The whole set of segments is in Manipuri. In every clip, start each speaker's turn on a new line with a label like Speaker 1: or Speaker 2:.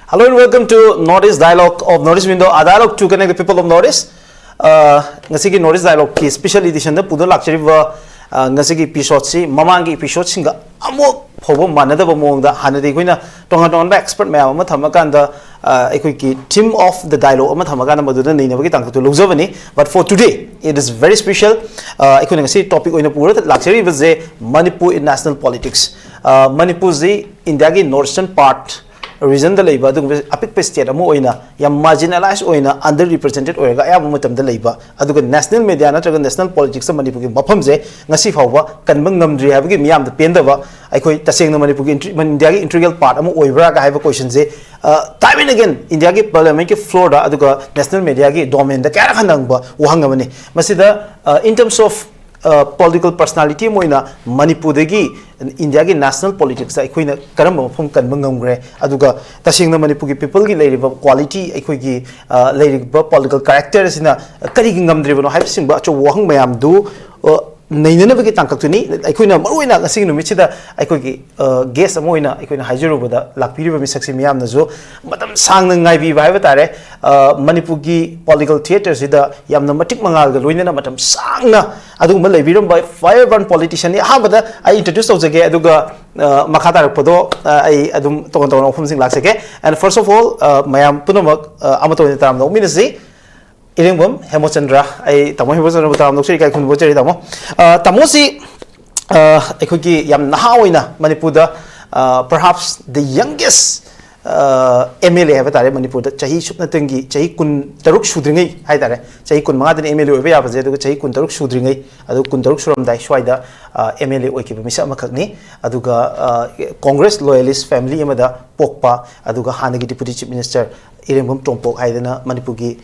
Speaker 1: Hello and welcome to Northeast Dialogue of Northeast Window, a dialogue to connect the people of Northeast. Ngasi Northeast Dialogue ki special edition da pudo lakchariba ngasi episode si mamangi episode singa amok phobo manadaba mongda hanadi koina tonga expert mayam ama thamakanda ekoi ki team of the dialogue ama thamakanda maduda neinabagi tangtu lojabani, but for today it is very special. Ekoi ngasi topic oina pura lakchariba je Manipur in national politics. Manipur je India ki northern part region da leiba adu apik state amu oina yam marginalized oina underrepresented oiga ya matam da leiba adu national media na traga national politics sa Manipur gi mafam je ngasi fawba kanbang ngamdri habagi miyam da pendaba aikoi taseng na Manipur gi India gi integral part amu oibra ga haiba question je time and again India gi parliament ki floor da adu national media gi domain da kara khandang ba wahangamani masida in terms of political personality moina Manipur degi India gi national politics aikoi na karam mafam kanbang ngamgre aduga taseng na Manipur gi people gi leiriba quality aikoi gi leiriba political character sina kari gi ngamdribano haibsing ba cho wahang mayam du nainana bagi tangkaktuni aikoina maruina ngasing numitida aikogi guest amoina aikoina haijerubada lakpiriba misaksi miyam na jo matam sangna ngaibi baiba tare Manipur gi political theater sida yamna matik mangal ga loinana matam sangna aduguma leibiram by firebrand politician ahbada I introduce tawjage aduga makata rakpodo I adum tongon tongon ofumsing laksake. And first of all mayam punamak amato ni taram no minasi Iringbom HEMOCHANDRA I tamo HEMOCHANDRA butam noksiri kai kun bocheri tamo tamo si ekogi yam nahaoina Manipur da perhaps the youngest MLA have tare Manipur da chahi shupna tengi chahi kun taruk shudringai hai tare chahi kun manga den MLA obe yabaje adu chahi kun taruk shudringai adu kun taruk suram dai shwaida MLA oikiba misa makakni aduga Congress loyalist family amada pokpa aduga hanagi deputy chief minister Iringbom Tompok haidana Manipur gi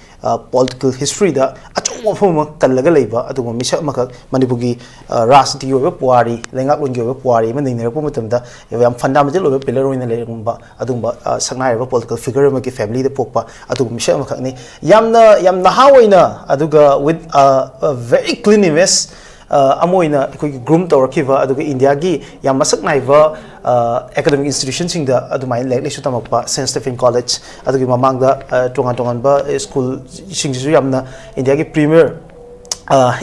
Speaker 1: political history da achoma phoma kallaga leiba aduma misa makak Manipur gi rajniti oiba puari lengak lunggi oiba puari ma ningnera pu matamda yam fundamental oiba pillar oina leirumba adumba saknaiba political figure ma gi family da pokpa aduma misa makak ni yamna haoina aduga with a very clean image amoina ekoi groom tawrakiba aduga India gi yam masak naiba academic institutions singda adumai lekle su tamakpa St Stephen College adugi mamangda tongan ba school singju yamna India gi premier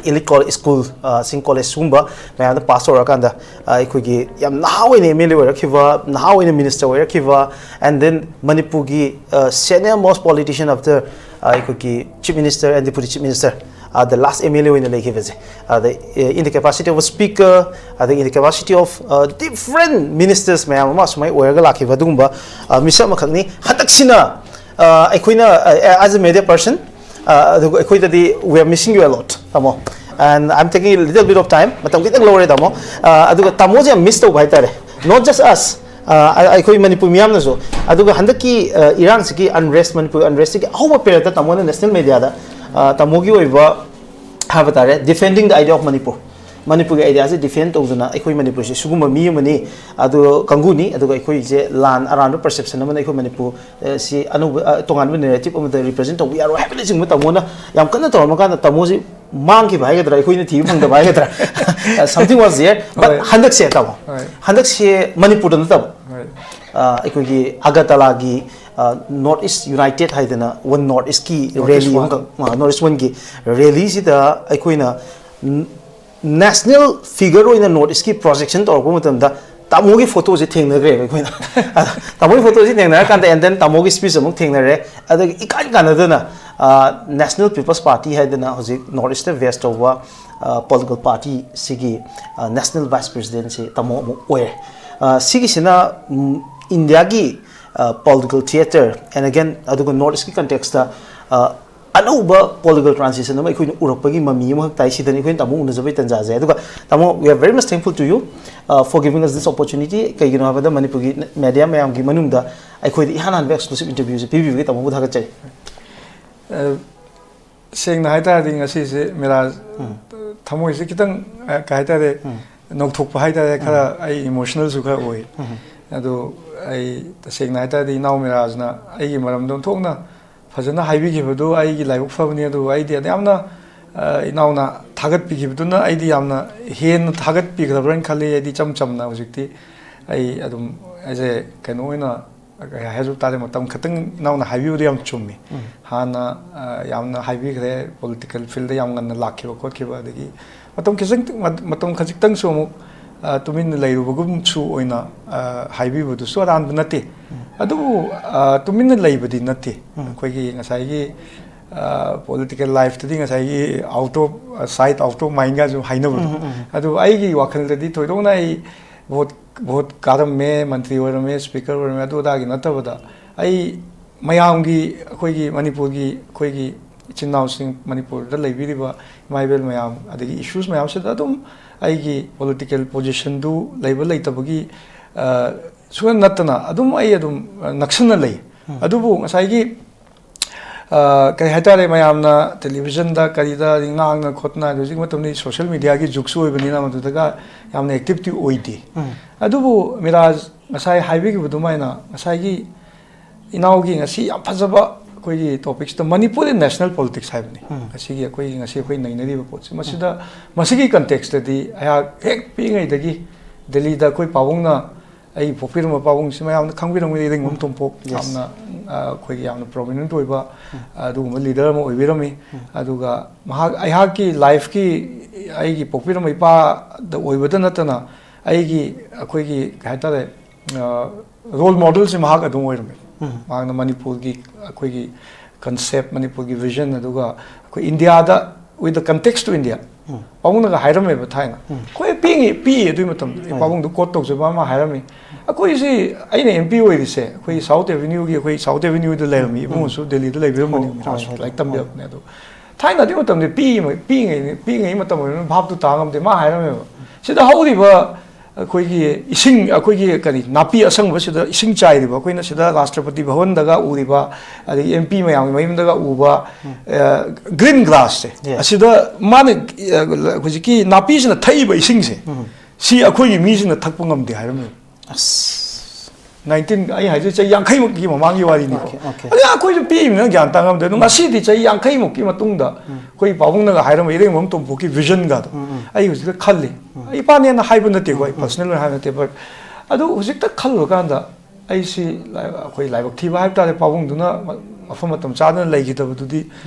Speaker 1: elite college school sing college sumba mayam da pass orakanda ekoi gi yam nahaoina MLA orakiba nahaoina minister orakiba and then Manipur gi senior most politician of the ekoi gi chief minister and deputy chief minister the last MLA in the lake in the capacity of a speaker, in the capacity of different ministers, my Oyagalaki Vadumba, Misa Makani, Hataksina, as a media person, we are missing you a lot, Tamo. And I'm taking a little bit of time, but I'm getting lower Tamo. Tamoja missed the white, not just us. I call Manipur Miamnazo. Aduga Handaki Iran Siki unrest Manipur unrest. How a period that Tamona national media Tamogi Oiva have a defending the idea of Manipur. Manipur idea as a defend of the Ekoi Manipur, Suguma Mi Mani, Adu Kanguni, Adu Ekoi land around the perception of Manipur, see Anu Tongan narrative of the representative. We are happening with Tamona, Yamkana Tomakan, Tamosi, Monkey Bagadra, Equinity from the Bagadra. Something was there, but Handak say Tamo. Handak say Manipur on the top. Ekoi Agatalagi. Northeast United haidana one Northeast ki rally Northeast one ki rally sida aikoina national figure in the Northeast ki projection tor ko matamda tamogi photo je thengnagre aikoina tamogi photo je thengnara kan and then tamogi speech amuk thengnare adag ikan kanadana National People's Party haidana hoji Northeast west over political party sigi national vice presidency tamo oye sigi sina India gi political theater and again aduga Northeast context anuba political transition ama ikoi urapagi mami ma tai sidani ikoi tamu unajabai tanjaje aduga tamu we are very much thankful to you for giving us this opportunity kaigino habada Manipur gi media mayam gi manungda ikoi ihanan exclusive interviews pbb gi tamu budhaga chai
Speaker 2: sengna haita ding asi se mera thamoi se kitang kaita de nokthok pa haita khara ai emotional su kha oi ado ai sengna haita di naw MIRAJ na ai gi maram dom thokna fajana haibi gi bodu ai gi laibuk fabni ado ai di yamna inauna thagat pi gi boduna ai di yamna hen thagat pi gabran khali ai di chamna hojikti ai adum as a kanoina ꯍꯥꯏꯖꯕ ꯇꯥꯔꯦ ꯃꯇꯝ ꯈꯛꯇꯪ ꯅꯧꯅ ꯍꯥꯏꯕꯤꯕꯗ ꯌꯥꯝ ꯆꯨꯝꯃꯤ ꯍꯥꯟꯅ ꯌꯥꯝꯅ ꯍꯥꯏꯕꯤꯈ꯭ꯔꯦ ꯄꯣꯂꯤꯇꯤꯀꯦꯜ ꯐꯤꯜꯗ ꯌꯥꯝ ꯉꯟꯅ ꯂꯥꯛꯈꯤꯕ ꯈꯣꯠꯈꯤꯕ ꯑꯗꯒꯤ ꯃꯇꯝ ꯈꯖꯤꯛꯇꯪꯁꯨ ꯑꯃꯨꯛ ꯇꯨꯃꯤꯟꯅ ꯂꯩꯔꯨꯕꯒꯨꯝꯁꯨ ꯑꯣꯏꯅ ꯍꯥꯏꯕꯤꯕꯗꯨꯁꯨ ꯑꯔꯥꯟꯕ ꯅꯠꯇꯦ ꯑꯗꯨꯕꯨ ꯇꯨꯃꯤꯟꯅ ꯂꯩꯕꯗꯤ ꯅꯠꯇꯦ ꯑꯩꯈꯣꯏꯒꯤ ꯉꯁꯥꯏꯒꯤ ꯄꯣꯂꯤꯇꯤꯀꯦꯜ ꯂꯥꯏꯐꯇꯗꯤ ꯉꯁꯥꯏꯒꯤ out of sight out of ꯃꯥꯏꯟꯒꯁꯨ ꯍꯥꯏꯅꯕꯗꯣ ꯑꯗꯨ ꯑꯩꯒꯤ ꯋꯥꯈꯜꯗꯗꯤ ꯊꯣꯏꯗꯣꯛꯅ ꯑꯩ ꯚꯣꯠ ꯀꯥꯔꯝꯃꯦ ꯃꯟꯇ꯭ꯔꯤ ꯑꯣꯏꯔꯝꯃꯦ ꯁ꯭ꯄꯤꯀꯔ ꯑꯣꯏꯔꯝꯃꯦ ꯑꯗꯨ ꯑꯗꯥꯒꯤ ꯅꯠꯇꯕꯗ ꯑꯩ ꯃꯌꯥꯝꯒꯤ ꯑꯩꯈꯣꯏꯒꯤ ꯃꯅꯤꯄꯨꯔꯒꯤ ꯑꯩꯈꯣꯏꯒꯤ ꯏꯆꯤꯟ ꯏꯅꯥꯎꯁꯤꯡ ꯃꯅꯤꯄꯨꯔꯗ ꯂꯩꯕꯤꯔꯤꯕ ꯏꯃꯥ ꯏꯕꯦꯜ ꯃꯌꯥꯝ ꯑꯗꯒꯤ ꯏꯁꯨꯁ ꯃꯌꯥꯝꯁꯤꯗ ꯑꯗꯨꯝ ꯑꯩꯒꯤ ꯄꯣꯂꯤꯇꯤꯀꯦꯜ ꯄꯣꯖꯤꯁꯟꯗꯨ ꯂꯩꯕ ꯂꯩꯇꯕꯒꯤ ꯁꯨꯅ ꯅꯠꯇꯅ ꯑꯗꯨꯝ ꯑꯩ ꯑꯗꯨꯝ ꯅꯛꯁꯟꯅ ꯂꯩ ꯑꯗꯨꯕꯨ ꯉꯁꯥꯏꯒꯤ ꯀꯔꯤ ꯍꯥꯏꯇꯥꯔꯦ ꯃꯌꯥꯝꯅ ꯇꯦꯂꯤꯚꯤꯖꯟꯗ ꯀꯔꯤꯗ ꯉꯥꯡꯅ ꯈꯣꯠꯅ ꯍꯧꯖꯤꯛ ꯃꯇꯝꯗꯤ ꯁꯣꯁꯤꯌꯦꯜ ꯃꯤꯗꯤꯌꯥꯒꯤ ꯖꯨꯒꯁꯨ ꯑꯣꯏꯕꯅꯤꯅ ꯃꯗꯨꯗꯒ ꯌꯥꯝꯅ ꯑꯦꯛꯇꯤꯚꯇꯤ ꯑꯣꯏꯗꯦ ꯑꯗꯨꯕꯨ ꯃꯤꯔꯥꯖ ꯉꯁꯥꯏ ꯍꯥꯏꯕꯤꯈꯤꯕ ꯑꯗꯨꯃꯥꯏꯅ ꯉꯁꯥꯏꯒꯤ ꯏꯅꯥꯎꯒꯤ ꯉꯁꯤ ꯌꯥꯝ ꯐꯖꯕ ꯑꯩꯈꯣꯏꯒꯤ ꯇꯣꯄꯤꯛꯁꯇ ꯃꯅꯤꯄꯨꯔꯤ ꯅꯦꯁꯅꯦꯜ ꯄꯣꯂꯤꯇꯤꯛꯁ ꯍꯥꯏꯕꯅꯤ ꯉꯁꯤꯒꯤ ꯉꯁꯤ ꯑꯩꯈꯣꯏ ꯅꯩꯅꯔꯤꯕ ꯄꯣꯠꯁꯤ ꯃꯁꯤꯗ ꯃꯁꯤꯒꯤ ꯀꯟꯇꯦꯛꯁꯇꯗꯤ ꯑꯩꯍꯥꯛ ꯍꯦꯛ ꯄꯤꯛꯏꯉꯩꯗꯒꯤ ꯗꯦꯜꯂꯤꯗ ꯑꯩꯈꯣꯏ ꯄꯥꯕꯨꯡꯅ ꯑꯩ ꯄꯣꯛꯄꯤꯔꯝꯕ ꯄꯥꯕꯨꯡꯁꯤ ꯃꯌꯥꯝꯅ ꯈꯪꯕꯤꯔꯝꯒꯅꯤ ꯏꯔꯦꯡꯕꯝ ꯇꯣꯝꯄꯣꯛ ꯌꯥꯝꯅ ꯑꯩꯈꯣꯏꯒꯤ ꯌꯥꯝꯅ ꯄ꯭ꯔꯣꯃꯤꯅꯦꯟꯠ ꯑꯣꯏꯕ ꯑꯗꯨꯒꯨꯝꯕ ꯂꯤꯗꯔ ꯑꯃ ꯑꯣꯏꯕꯤꯔꯝꯃꯤ ꯑꯗꯨꯒ ꯑꯩꯍꯥꯛꯀꯤ ꯂꯥꯏꯐꯀꯤ ꯑꯩꯒꯤ ꯄꯣꯛꯄꯤꯔꯝꯕ ꯏꯄꯥꯗ ꯑꯣꯏꯕꯇ ꯅꯠꯇꯅ ꯑꯩꯒꯤ ꯑꯩꯈꯣꯏꯒꯤ ꯀꯩ ꯍꯥꯏꯇꯥꯔꯦ ꯔꯣꯜ ꯃꯣꯗꯦꯜꯁꯤ ꯃꯍꯥꯛ ꯑꯗꯨꯝ ꯑꯣꯏꯔꯝꯃꯤ ꯃꯍꯥꯛꯅ ꯃꯅꯤꯄꯨꯔꯒꯤ ꯑꯩꯈꯣꯏꯒꯤ ꯀꯟꯁꯦꯞ ꯃꯅꯤꯄꯨꯔꯒꯤ ꯚꯤꯖꯟ ꯑꯗꯨꯒ ꯑꯩꯈꯣꯏ ꯏꯟꯗꯤꯌꯥꯗ with the context to India ꯄꯥꯕꯨꯡꯅꯒ ꯍꯥꯏꯔꯝꯃꯦꯕ ꯊꯥꯏꯅ ꯑꯩꯈꯣꯏ ꯄꯤꯛꯏ ꯑꯗꯨꯒꯤ ꯃꯇꯝꯗ ꯄꯥꯕꯨꯡꯗꯨ ꯀꯣꯠ ꯇꯧꯖꯕ ꯑꯃ ꯍꯥꯏꯔꯝꯃꯤ ꯑꯩꯈꯣꯏꯁꯤ ꯑꯩꯅ MP ꯑꯣꯏꯔꯤꯁꯦ ꯑꯩꯈꯣꯏ ꯁꯥꯎꯠ ꯑꯦꯚꯦꯅ꯭ꯌꯨꯒꯤ ꯑꯩꯈꯣꯏ ꯁꯥꯎꯠ ꯑꯦꯚꯦꯅ꯭ꯌꯨꯗ ꯂꯩꯔꯝꯃꯤ ꯏꯕꯨꯡꯉꯣꯁꯨ ꯗꯦꯜꯂꯤꯗ ꯂꯩꯕꯤꯔꯝꯕꯅꯤ ꯂꯥꯏꯔꯤꯛ ꯇꯝꯕꯤꯔꯛꯄꯅꯦ ꯑꯗꯣ ꯊꯥꯏꯅ ꯑꯗꯨꯒꯤ ꯃꯇꯝꯗꯤ ꯄꯤꯛꯏꯉꯩ ꯃꯇꯝ ꯑꯣꯏꯕꯅꯤꯅ ꯚꯥꯞꯇꯨ ꯇꯥ ꯉꯝꯗꯦ ꯃꯥ ꯍꯥꯏꯔꯝꯃꯦꯕ ꯁꯤꯗ ꯍꯧꯔꯤꯕ ꯑꯩꯈꯣꯏꯒꯤ ꯏꯁꯤꯡ ꯑꯩꯈꯣꯏꯒꯤ ꯀꯔꯤ ꯅꯥꯄꯤ ꯑꯁꯪꯕꯁꯤꯗ ꯏꯁꯤꯡ ꯆꯥꯏꯔꯤꯕ ꯑꯩꯈꯣꯏꯅ ꯁꯤꯗ ꯔꯥꯁꯇ꯭ꯔꯄꯇꯤ ꯚꯋꯟꯗꯒ ꯎꯔꯤꯕ ꯑꯗꯒꯤ MP ꯃꯌꯥꯝꯒꯤ ꯃꯌꯨꯝꯗꯒ ꯎꯕ ꯒ꯭ꯔꯤꯟ ꯒ꯭ꯔꯥꯁꯁꯦ ꯑꯁꯤꯗ ꯃꯥꯅ ꯍꯧꯖꯤꯛꯀꯤ ꯅꯥꯄꯤꯁꯤꯅ ꯊꯛꯏꯕ ꯏꯁꯤꯡꯁꯦ ꯁꯤ ꯑꯩꯈꯣꯏꯒꯤ ꯃꯤꯁꯤꯡꯅ ꯊꯛꯄ ꯉꯝꯗꯦ ꯍꯥꯏꯔꯝꯃꯦꯕ 19 ꯑꯩ ꯍꯥꯏꯖꯩ ꯆꯍꯤ 50ꯃꯨꯛꯀꯤ ꯃꯃꯥꯡꯒꯤ ꯋꯥꯔꯤꯅꯤꯀꯣ ꯑꯗꯨ ꯑꯩꯈꯣꯏꯁꯨ ꯄꯤꯛꯏꯕꯅꯤꯅ ꯒ꯭ꯌꯥꯟ ꯇꯥ ꯉꯝꯗꯦ ꯑꯗꯣ ꯉꯁꯤꯗꯤ ꯆꯍꯤ 50ꯃꯨꯛꯀꯤ ꯃꯇꯨꯡꯗ ꯑꯩꯈꯣꯏ ꯄꯥꯕꯨꯡꯅꯒ ꯍꯥꯏꯔꯝꯕ ꯏꯔꯦꯡꯕꯝ ꯇꯣꯝꯄꯣꯛꯀꯤ ꯚꯤꯖꯟꯒꯗꯣ ꯑꯩ ꯍꯧꯖꯤꯛꯇ ꯈꯜꯂꯤ ꯏꯄꯥꯅꯦꯅ ꯍꯥꯏꯕ ꯅꯠꯇꯦꯀꯣ ꯑꯩ ꯄꯔꯁꯅꯦꯜ ꯑꯣꯏꯅ ꯍꯥꯏꯕ ꯅꯠꯇꯦ ꯕꯠ ꯑꯗꯨ ꯍꯧꯖꯤꯛꯇ ꯈꯜꯂꯨꯔꯀꯥꯟꯗ ꯑꯩꯁꯤ ꯑꯩꯈꯣꯏ ꯂꯥꯏꯕꯛ ꯊꯤꯕ ꯍꯥꯏꯕ ꯇꯥꯔꯦ ꯄꯥꯕꯨꯡꯗꯨꯅ ꯃꯐꯝ ꯃꯇꯝ ꯆꯥꯗꯅ ꯂꯩꯈꯤꯗꯕꯗꯨꯗꯤ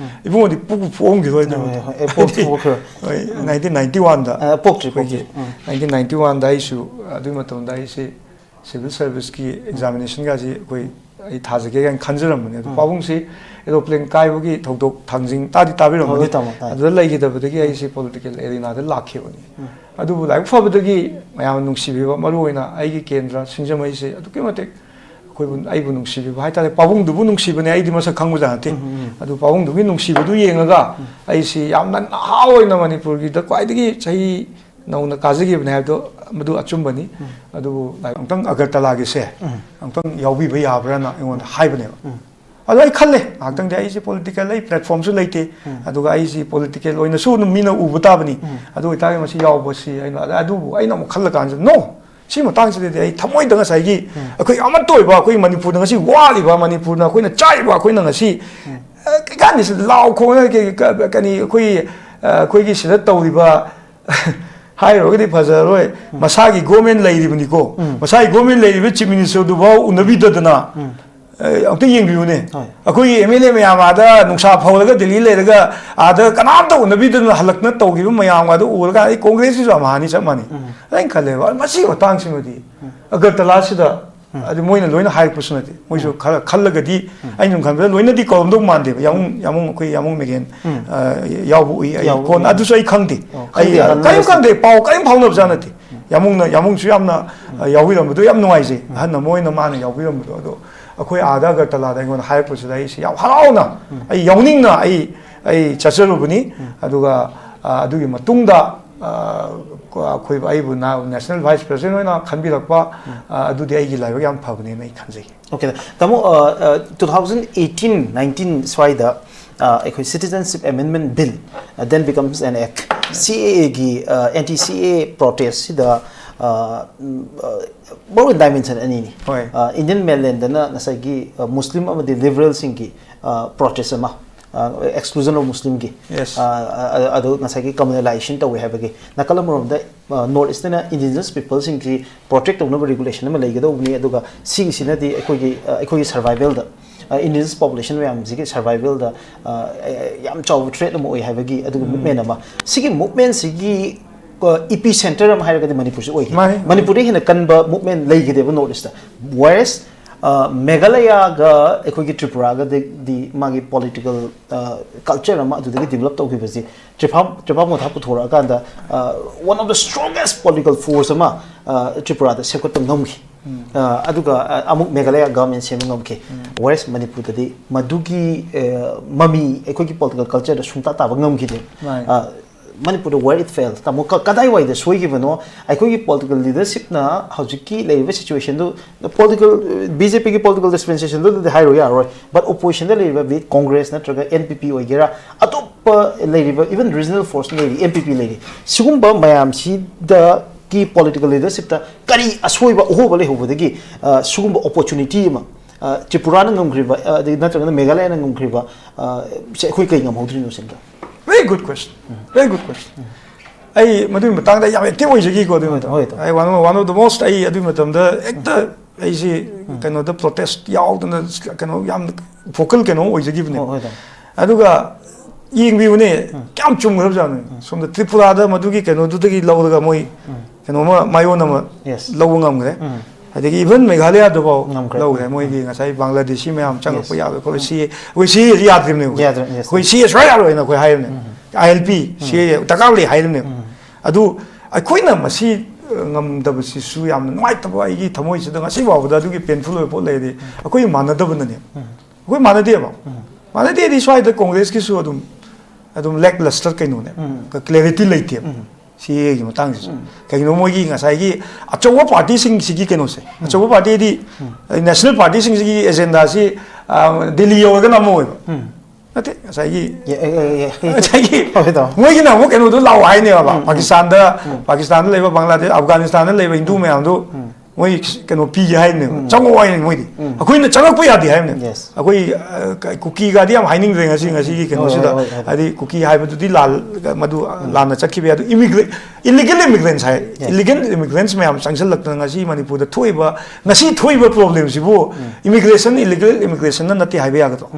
Speaker 2: ꯏꯕꯨꯡꯉꯣꯗꯤ ꯄꯣꯛꯑꯝꯈꯤꯔꯣꯏ ꯍꯣꯏ 1991ꯗ ꯑꯩꯈꯣꯏꯒꯤ 1991ꯗ ꯑꯩꯁꯨ ꯑꯗꯨꯒꯤ ꯃꯇꯝꯗ ꯑꯩꯁꯤ ꯁꯤꯚꯤꯜ ꯁꯔꯚꯤꯁꯀꯤ ꯑꯦꯛꯖꯥꯃꯤꯅꯦꯁꯟꯒꯁꯤ ꯑꯩꯈꯣꯏ ꯑꯩ ꯊꯥꯖꯒꯦ ꯀꯥꯏꯅ ꯈꯟꯖꯔꯝꯕꯅꯦ ꯑꯗꯣ ꯄꯥꯕꯨꯡꯁꯤ ꯑꯦꯔꯣꯄ꯭ꯂꯦꯟ ꯀꯥꯏꯕꯒꯤ ꯊꯧꯗꯣꯛ ꯊꯥꯡꯖꯤꯡ ꯇꯥꯕꯤꯔꯝꯃꯅꯤ ꯑꯗꯨꯗ ꯂꯩꯈꯤꯗꯕꯗꯒꯤ ꯑꯩꯁꯤ ꯄꯣꯂꯤꯇꯤꯀꯦꯜ ꯑꯦꯔꯤꯅꯥꯗ ꯂꯥꯛꯈꯤꯕꯅꯤ ꯑꯗꯨꯕꯨ ꯂꯥꯏꯕꯛ ꯐꯕꯗꯒꯤ ꯃꯌꯥꯝꯅ ꯅꯨꯡꯁꯤꯕꯤꯕ ꯃꯔꯨꯑꯣꯏꯅ ꯑꯩꯒꯤ ꯀꯦꯟꯗ꯭ꯔ ꯁꯤꯡꯖꯃꯩꯁꯦ ꯑꯗꯨꯛꯀꯤ ꯃꯇꯤꯛ ꯑꯩꯕꯨ ꯅꯨꯡꯁꯤꯕꯤꯕ ꯍꯥꯏꯇꯥꯔꯦ ꯄꯥꯕꯨꯡꯗꯨꯕꯨ ꯅꯨꯡꯁꯤꯕꯅꯦ ꯑꯩꯗꯤ ꯃꯁꯛ ꯈꯪꯕꯖꯥꯠ ꯅꯠꯇꯦ ꯑꯗꯨ ꯄꯥꯕꯨꯡꯗꯨꯒꯤ ꯅꯨꯡꯁꯤꯕꯗꯨ ꯌꯦꯡꯉꯒ ꯑꯩꯁꯤ ꯌꯥꯝꯅ ꯅꯍꯥ ꯑꯣꯏꯅ ꯃꯅꯤꯄꯨꯔꯒꯤꯗ ꯈ꯭ꯋꯥꯏꯗꯒꯤ ꯆꯍꯤ ꯅꯧꯅ ꯀꯥꯖꯈꯤꯕꯅꯦ ꯍꯥꯏꯕꯗꯣ ꯃꯗꯨ ꯑꯆꯨꯝꯕꯅꯤ ꯑꯗꯨꯕꯨ ꯑꯃꯨꯛꯇꯪ ꯑꯒꯔꯇꯂꯥꯒꯤꯁꯦ ꯑꯃꯨꯛꯇꯪ ꯌꯥꯎꯕꯤꯕ ꯌꯥꯕ꯭ꯔꯥꯅ ꯑꯩꯉꯣꯟꯗ ꯍꯥꯏꯕꯅꯦꯕ ꯑꯗꯣ ꯑꯩ ꯈꯜꯂꯦ ꯉꯥꯏꯍꯥꯛꯇꯪꯗꯤ ꯑꯩꯁꯤ ꯄꯣꯂꯤꯇꯤꯀꯦꯜ ꯑꯩ ꯄ꯭ꯂꯦꯠꯐꯣꯝꯁꯨ ꯂꯩꯇꯦ ꯑꯗꯨꯒ ꯑꯩꯁꯤ ꯄꯣꯂꯤꯇꯤꯀꯦꯜ ꯑꯣꯏꯅꯁꯨ ꯑꯗꯨꯝ ꯃꯤꯅ ꯎꯕ ꯇꯥꯕꯅꯤ ꯑꯗꯨ ꯑꯣꯏꯇꯥꯔꯒꯗꯤ ꯃꯁꯤ ꯌꯥꯎꯕꯁꯤ ꯑꯗꯨꯕꯨ ꯑꯩꯅ ꯑꯃꯨꯛ ꯈꯜꯂ ꯀꯥꯟꯁꯤꯗ ꯅꯣ ꯁꯤ ꯃꯇꯥꯡꯁꯤꯗꯗꯤ ꯑꯩ ꯊꯃꯣꯏꯗ ꯉꯁꯥꯏꯒꯤ ꯑꯩꯈꯣꯏ ꯑꯃꯠꯇ ꯑꯣꯏꯕ ꯑꯩꯈꯣꯏ ꯃꯅꯤꯄꯨꯔꯗ ꯉꯁꯤ ꯋꯥꯔꯤꯕ ꯃꯅꯤꯄꯨꯔꯅ ꯑꯩꯈꯣꯏꯅ ꯆꯥꯏꯕ ꯑꯩꯈꯣꯏꯅ ꯉꯁꯤ ꯀꯩꯀꯥꯟꯗꯤ ꯂꯥꯎ ꯈꯣꯡꯉꯒ ꯀꯅꯤ ꯑꯩꯈꯣꯏꯒꯤ ꯁꯤꯗ ꯇꯧꯔꯤꯕ ꯍꯥꯏꯔꯨꯔꯒꯗꯤ ꯐꯖꯔꯣꯏ ꯃꯁꯥꯒꯤ ꯒꯣꯔꯃꯦꯟ ꯂꯩꯔꯤꯕꯅꯤꯀꯣ ꯃꯁꯥꯒꯤ ꯒꯣꯔꯃꯦꯟ ꯂꯩꯔꯤꯕ ꯆꯤꯐ ꯃꯤꯅꯤꯁꯇꯔꯗꯨꯐꯥꯎ ꯎꯅꯕꯤꯗꯗꯅ ꯑꯝꯇ ꯌꯦꯡꯕꯤꯌꯨꯅꯦ ꯑꯩꯈꯣꯏꯒꯤ MLA ꯃꯌꯥꯝ ꯑꯥꯗ ꯅꯨꯡꯁꯥ ꯐꯧꯔꯒ ꯗꯦꯜꯂꯤ ꯂꯩꯔꯒ ꯑꯥꯗ ꯀꯅꯥꯝꯇ ꯎꯅꯕꯤꯗꯅ ꯍꯜꯂꯛꯅ ꯇꯧꯈꯤꯕ ꯃꯌꯥꯝ ꯑꯗꯨ ꯎꯔꯀꯥꯟꯗ ꯑꯩ ꯀꯣꯡꯒ꯭ꯔꯦꯁꯀꯤꯁꯨ ꯑꯃꯍꯥꯅꯤ ꯆꯞ ꯃꯥꯟꯅꯩ ꯑꯩꯅ ꯈꯜꯂꯦꯕ ꯃꯁꯤꯒꯤ ꯃꯇꯥꯡꯁꯤꯃꯗꯤ ꯑꯒꯔꯇꯂꯥꯁꯤꯗ ꯑꯗꯨ ꯃꯣꯏꯅ ꯂꯣꯏꯅ ꯍꯥꯏꯔꯛꯄꯁꯨ ꯅꯠꯇꯦ ꯃꯣꯏꯁꯨ ꯈꯔ ꯈꯜꯂꯒꯗꯤ ꯑꯩꯅ ꯁꯨꯝ ꯈꯟꯕꯗ ꯂꯣꯏꯅꯗꯤ ꯀꯧꯔꯝꯗꯧ ꯃꯥꯟꯗꯦꯕ ꯑꯩꯈꯣꯏ ꯌꯥꯃꯨꯡ ꯃꯦꯒꯦꯟ ꯌꯥꯎꯕ ꯎꯏ ꯑꯩ ꯀꯣꯟꯅ ꯑꯗꯨꯁꯨ ꯑꯩ ꯈꯪꯗꯦ ꯑꯩ ꯀꯔꯤꯝ ꯈꯪꯗꯦ ꯄꯥꯎ ꯀꯔꯤꯝ ꯐꯥꯎꯅꯕꯖꯥꯠ ꯅꯠꯇꯦ ꯌꯥꯃꯨꯡꯁꯨ ꯌꯥꯝꯅ ꯌꯥꯎꯕꯤꯔꯝꯕꯗꯣ ꯌꯥꯝ ꯅꯨꯡꯉꯥꯏꯖꯩ ꯑꯍꯟ ꯑꯃ ꯑꯣꯏꯅ ꯃꯥꯅ ꯌꯥꯎꯕꯤꯔꯝꯕꯗꯣ ꯑꯗꯣ ꯑꯩꯈꯣꯏ ꯑꯥꯗ ꯑꯒꯔꯇꯂꯥꯗ ꯑꯩꯉꯣꯟꯗ ꯍꯥꯏꯔꯛꯄꯁꯤꯗ ꯑꯩꯁꯤ ꯌꯥꯝ ꯍꯔꯥꯎꯅ ꯑꯩ ꯌꯥꯎꯅꯤꯡꯅ ꯑꯩ ꯆꯠꯆꯔꯨꯕꯅꯤ ꯑꯗꯨꯒ ꯑꯗꯨꯒꯤ ꯃꯇꯨꯡꯗ ꯑꯩꯕꯨ ꯅꯦꯁꯅꯦꯜ ꯚꯥꯏꯁ ꯄ꯭ꯔꯦꯁꯤꯗꯦꯟ ꯑꯣꯏꯅ ꯈꯟꯕꯤꯔꯛꯄ ꯑꯗꯨꯗꯤ ꯑꯩꯒꯤ ꯂꯥꯏꯕꯛ ꯌꯥꯝ ꯐꯕꯅꯦꯅ ꯑꯩ ꯈꯟꯖꯩ
Speaker 1: Okay, tamo 2018-19 swaida a citizenship amendment bill then becomes an act. CAA gi anti-CAA protest the more dimension ani Indian mainland na nasagi Muslim amadi liberal singi protest ama exclusion of Muslim gi
Speaker 2: Yes.
Speaker 1: adu ngasai gi communalization to we have gi nakala morom da north eastern indigenous people sing gi protect of no regulation ma lei ga do ni aduga sing sina di ekoi survival da indigenous population we am sigi survival da yam chaw threat mo oi have gi aduga movement ma sigi movement sigi epicenter am haira ga Manipur si oi Manipur hi na kanba movement lei gi de north east whereas Meghalaya ga ekoi Tripura ga the magi political culture ama adu develop to gi Tripura mo thapu thora ka da one of the strongest political force ama Tripura da sekot ngam gi adu ga amuk Meghalaya government sem ngam ki whereas Manipur da di madugi mami ekoi political culture da sumta ta ngam gi de Manipur where it failed tamo kadai wai the soi giveno aikoi political leadership na hojiki leiba situation do the political BJP ki political dispensation do the high ya right but opposition da leiba with Congress na traga NPP oigera atop leiba even regional force leiba MPP leiba sigumba mayam si the ki political leadership ta kari asoiba ohoba le hobodagi sigumba opportunity ma Tripura na ngamgriba na traga Meghalaya na ngamgriba se khoi kai ngam hodri no senga
Speaker 2: Very good question. Very good question. I madu matang da yam te wai jigi ko du matam. I one of the most I adu matam da ekta I see kano da protest yaw da kano yam vocal kano oi jigi bne. Aduga ying bi ne kyam chung hab jan. Som da Tripura da madu gi kano du gi law da moi kano ma mayo na ma law ngam gre. Adegi even Meghalaya do ba law gre moi gi ngasai Bangladesh me am chang ko ya ko si we si ya trim ne. We see is right aro na ko hai ne. ILP si takawli hai ne. Adu akoi na masi ngam da si su yam mai ta ba gi thamoi si da ngasi ba da du gi painful oi po le di akoi mana da ban ne. Akoi mana de ba. Mana de di swai da Congress ki su adum lackluster kai no ne. Ka clarity leite. Si gi matang si kai no moi gi ngasai gi achowa party sing si gi keno se achowa party di national party sing si gi agenda si Delhi yo ga na mo ate ngasai gi ngasai gi moi gi na mo keno do law ai ne ba Pakistan da leba Bangladesh Afghanistan da leba Hindu me am do moi keno pi gi hai ne chango ai ne moi di akoi na changak pu ya di hai ne akoi cookie ga di am haining re ngasi gi keno si da adi cookie hai bu di lal madu lana chakhi be adu illegal immigrants hai illegal immigrants me am sangsal lak ngasi Manipur da thoiba ngasi thoiba problem si bu immigration illegal immigration na nati hai be ya ga to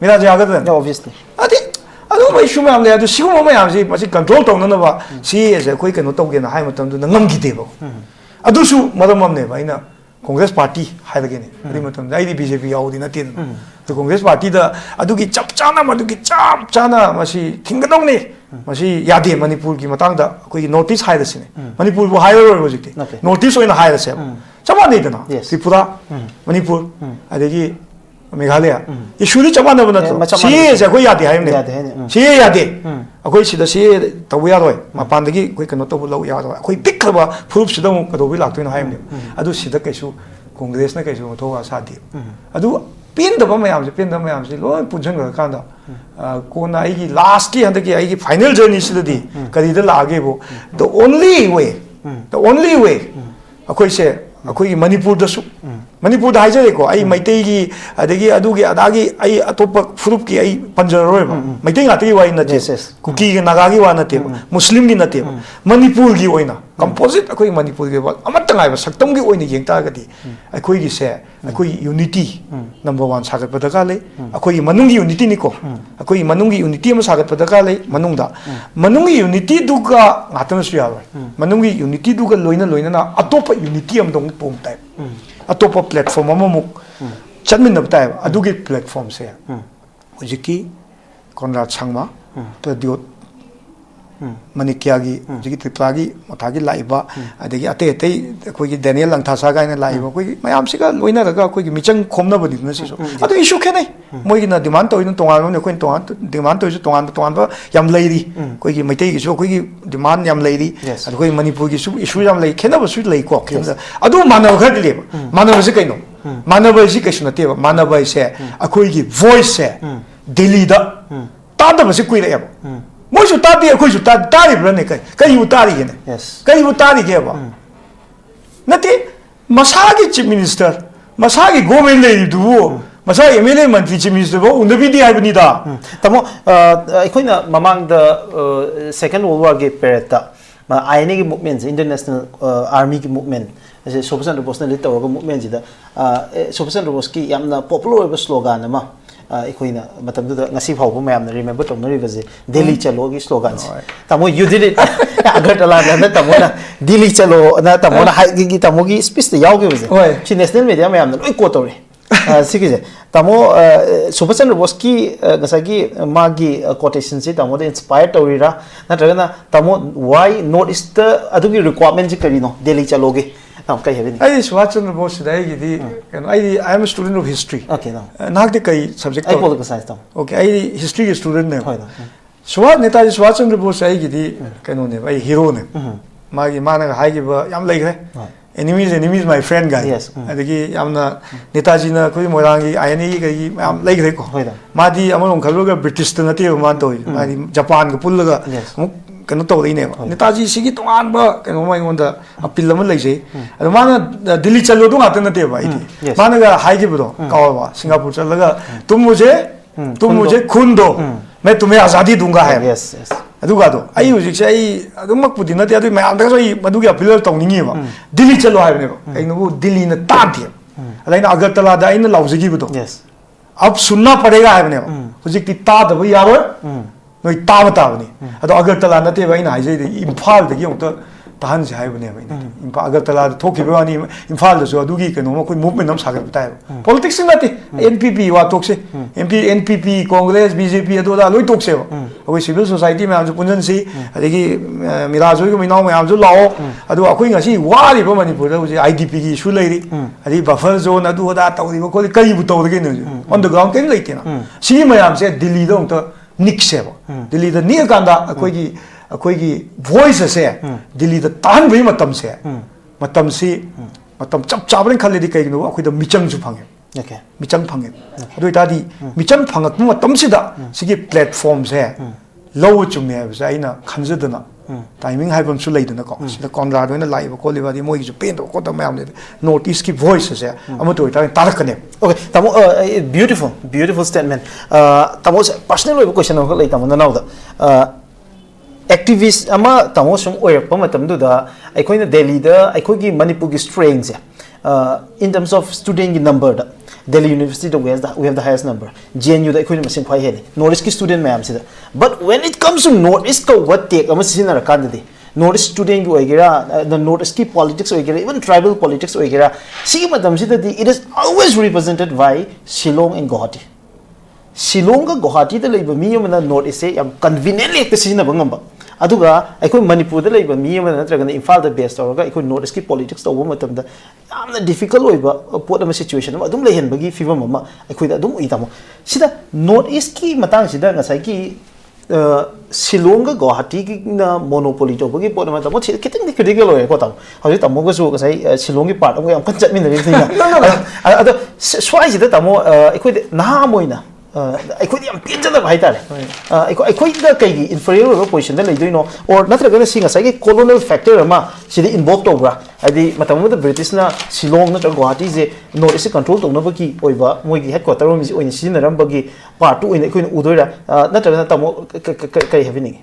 Speaker 2: mira ja ga da
Speaker 1: obviously
Speaker 2: adi adu mai shu me am le adu si mo me am si masi control tong na ba si as koi keno to ge na hai matam du na ngam gi de ba adu su madam am ne ba ina Congress party hai da ge ne adi matam dai di BJP yaw di na tin the Congress party da adu gi chap chana madu gi chap chana masi thingdong ne masi yade Manipur ki matang da koi notice hai da sine Manipur bu higher ro jikte notice oina hai da se chama ne da na Tripura Manipur adegi Meghalaya issue di chama na bana si je koi yade hai ne si yade akoi si da si taw ya roi mapan dagi koi kano to bu lo ya roi koi tik ba proof si da mo ka do bi lak to na hai ne adu si da kaisu Congress na kaisu to wa sa di adu pin da ba mayam si lo punjang ga kan da ko na ai last ki handa ki ai final journey si di kari da la ge bo the only way akoi se akoi Manipur da su Manipur da haije ko ai maitei gi adagi adugi adagi ai atopa furup ki ai panjaroi ba maitei ngati wai na je kuki gi naga gi wa na te muslim gi na te Manipur gi oina composite akoi Manipur gi ba amat tangai ba saktam gi oina yeng ta ga di akoi gi se akoi unity number 1 sagat pa daga le akoi manung gi unity ni ko akoi manung gi unity ma sagat pa daga le manung da manung gi unity du ga ngatan su ya ba manung gi unity du ga loina na atopa unity am dong pom type atopa platform amamuk chanmin na tai adugi platform se hojiki Conrad Sangma to diot Manikia gi jiki Tripura gi mathagi laiba adegi ate koi gi Daniel Langthasa ga na laiba koi mayam siga loina raga koi gi michang khomna badi na si so adu issue khenai moi gi na demand to in tongan ne koi tongan demand to tongan ba yam leiri koi gi maitai gi so koi gi demand yam leiri adu koi Manipur gi su issue yam lei khena ba su lei ko adu manav khad le manav se kaino manav si kaishna te manav se akoi gi voice se Delhi da ta da ba se koi le ba moi su ta di akoi su ta ri bra ne kai yu ta ri ne kai yu ta ri ge ba nati masagi chief minister masagi government le du masa MLA मंत्री chief minister bo undabi di haibani da
Speaker 1: tamo aikoina mamang the second world war ge period ta INA ki movement international army ki movement ase Subhash Chandra Bose na lead tawra movement ji da Subhash Chandra Bose ki yamna popular oiba slogan ama aikoina matam da ngasi phawba mayam na remember tomnari baje Delhi chalo gi slogan tamo you did it agartala na tamo na Delhi chalo na tamo na gi tamo gi speech ta yaw ge baje chi national media mayam na loi ko tawre sikije tamo Subhash Chandra Bose ki gasagi magi quotation se tamo inspired tawira natragana tamo why not is the adugi requirement ji kari no Delhi chaloge tam kai hebi
Speaker 2: ai Subhash Chandra Bose dai gi di I am a student of history
Speaker 1: okay no
Speaker 2: nak de kai subject
Speaker 1: ai political science tam
Speaker 2: okay ai history student ne Subhash Netaji Subhash Chandra Bose ai gi di kaino ne ai hero ne magi mana hai gi ba yam lai gre enemies my friend guy
Speaker 1: yes
Speaker 2: adagi yamna Netaji na koi morangi INA gi yam lai gre ko madi amon khalga British ta nate ma to madi Japan ga pullaga kano to dei ne Netaji sigi tongan ba kano mai ngonda appeal am lai je adu mana Delhi chalo do ngata nate ba idi mana ga hai gi bro kawa ba Singapore chalaga तुम मुझे खून दो मैं तुम्हें आजादी दूंगा है
Speaker 1: yes yes
Speaker 2: aduga do ai ujik se ai adummak pudi na te adu mai am da so madugi appeal tawningi ba Delhi chalo hai ne ba kai no Delhi na ta thi alaina Agartala da ina laujigi bu do
Speaker 1: yes
Speaker 2: अब सुनना पड़ेगा है बने ujik ti ta da ba yawo noi ta ba ta bani adu Agartala na te ba ina haije Imphal da gi ong to tahan se hai bane ba ina Agartala thoki ba ni Imphal da so adugi kano ma koi movement nam sagar bata politics na te NPP wa tok se NPP Congress BJP adu da loi tok se ba civil society ma am punjan si adigi MIRAJ ko minau ma am lao adu akoi ngasi wari ba Manipur da IDP ki issue lai ri adi buffer zone adu da tawri ba ko kai bu taw de ne on the ground ken lai te na si ma am se Delhi da ong to nik se ba Delhi da ni kanda akoi gi voice se Delhi da tan bi matam se matam si matam chap chabren khale di kai no akoi da michang ju phang
Speaker 1: okay
Speaker 2: michang phang adu ta di michang phang at matam si da sigi platform se low chung ne ba aina khamje da na timing hai bam su lai da na ko sida Conrad na lai ba ko le ba di moi ju pen ko ta mam ne notice ki voice se ama to ta tarak ne
Speaker 1: okay tamo beautiful statement tamo personal question ko lai tamo na now da activist ama tamo sum oirpa matam du da aikoina Delhi da aikogi Manipur gi strength in terms of student gi number da Delhi University da we have the highest number GNU da aikoina masin phai heli North ki student mayam sida but when it comes to North East ko what take ama sinara kan de North Student gi oigera the North ki politics oigera even tribal politics oigera si matam sida it is always represented by Shillong and Guwahati Shillong ga Guwahati da leiba mi yamna North East yam conveniently ekta sina bangamba aduga aiko Manipur da leiba mi yamna natraga Imphal da based tawraga aiko North East ki politics tawba matam da yamna difficult oiba pot ama situation adum leihen bagi fivam ama aiko da adum uitamo sida North East ki matang sida ngasai ki Shillong ga Guwahati ki na monopoly to bagi pot ama tamo kiting critical oy ko tam haji tamo ga su ngasai Shillong ki part am kan chatmin na thina ado swai sida tamo aiko na moina aiko yam pinjada bhai tare aiko da kai inferior position da lei doino or natraga na singa sai colonial factor ma sidi involved tobra adi matam da British na Shillong na Guwahati je North East control to na baki oiba moi gi headquarter mi oin sin ram bagi part to oin ko udoira natraga na tamo kai happening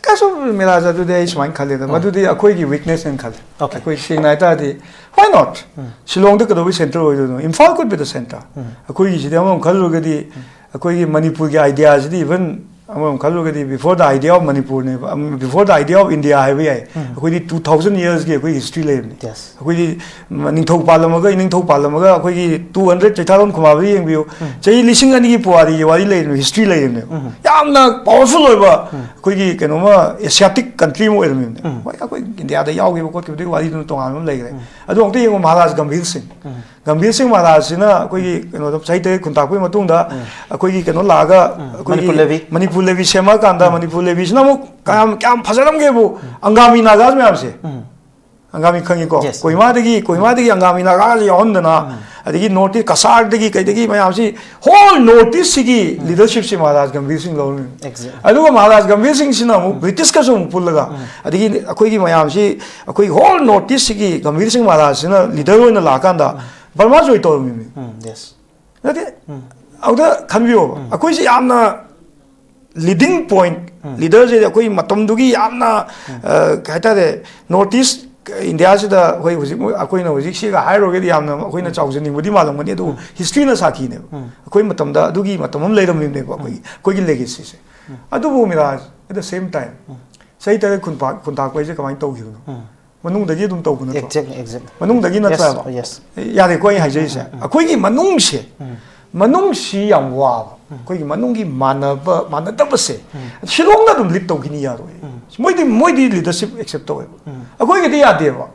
Speaker 2: kaso MIRAJ adu de ismain khale da madu de akoi gi weakness en khale akoi sing na ta di why not Shillong da ko center oi do Imphal could be the center akoi gi de am khalo ga di akoi Manipur ki ideas di even among khalu ga before the idea of Manipur ne before the idea of India hai bi ai akoi di 2000 years ki akoi history le
Speaker 1: yes
Speaker 2: akoi di ningthau palamaga akoi gi 200 chaitharon khuma bi yeng biu chai lising ani ki puari wari le history le ne yamna powerful oi ba akoi gi keno ma Asiatic country mo ermi ne akoi India da yaw gi ko ki wari no tong am le adu ong te yeng Maharaj Gambhir Singh Maharaj na akoi gi keno sai te khunta koi matung da akoi gi keno laga Manipur Levi sema kanda Manipur Levi na mo kam phajaram ge bu angami nagas me amse angami khangi ko koima degi angami nagas yon na adigi notice kasar degi kai degi me amsi whole notice sigi leadership si Maharaj Gambhir Singh lo adu Maharaj Gambhir Singh sina mo British ka so pul laga adigi akoi gi mayam si akoi whole notice sigi Gambhir Singh Maharaj sina leader hoina la kanda Burma joy to mi
Speaker 1: yes
Speaker 2: nade auda khanbiyo akoi si yamna leading point leader je akoi matam dugi yamna kaita de notice India se da hoi hujik akoi na hujik si ga hairo ge yamna akoi na chawjani budi malam ngani du history na saki ne akoi matam da dugi matam leiram ne ba akoi gi legacy se adu bu miraj at the same time sai ta khun ta koi je kamai tau hiu no manung da gi dum tau na
Speaker 1: exactly
Speaker 2: manung da gi na tra
Speaker 1: yes
Speaker 2: ya de koi hai je se akoi gi manung se manung si yang wa koi gi manung gi mana da ba se shilong na dum lit tau gi ni ya ro moi di leadership accept tau akoi gi ya de ba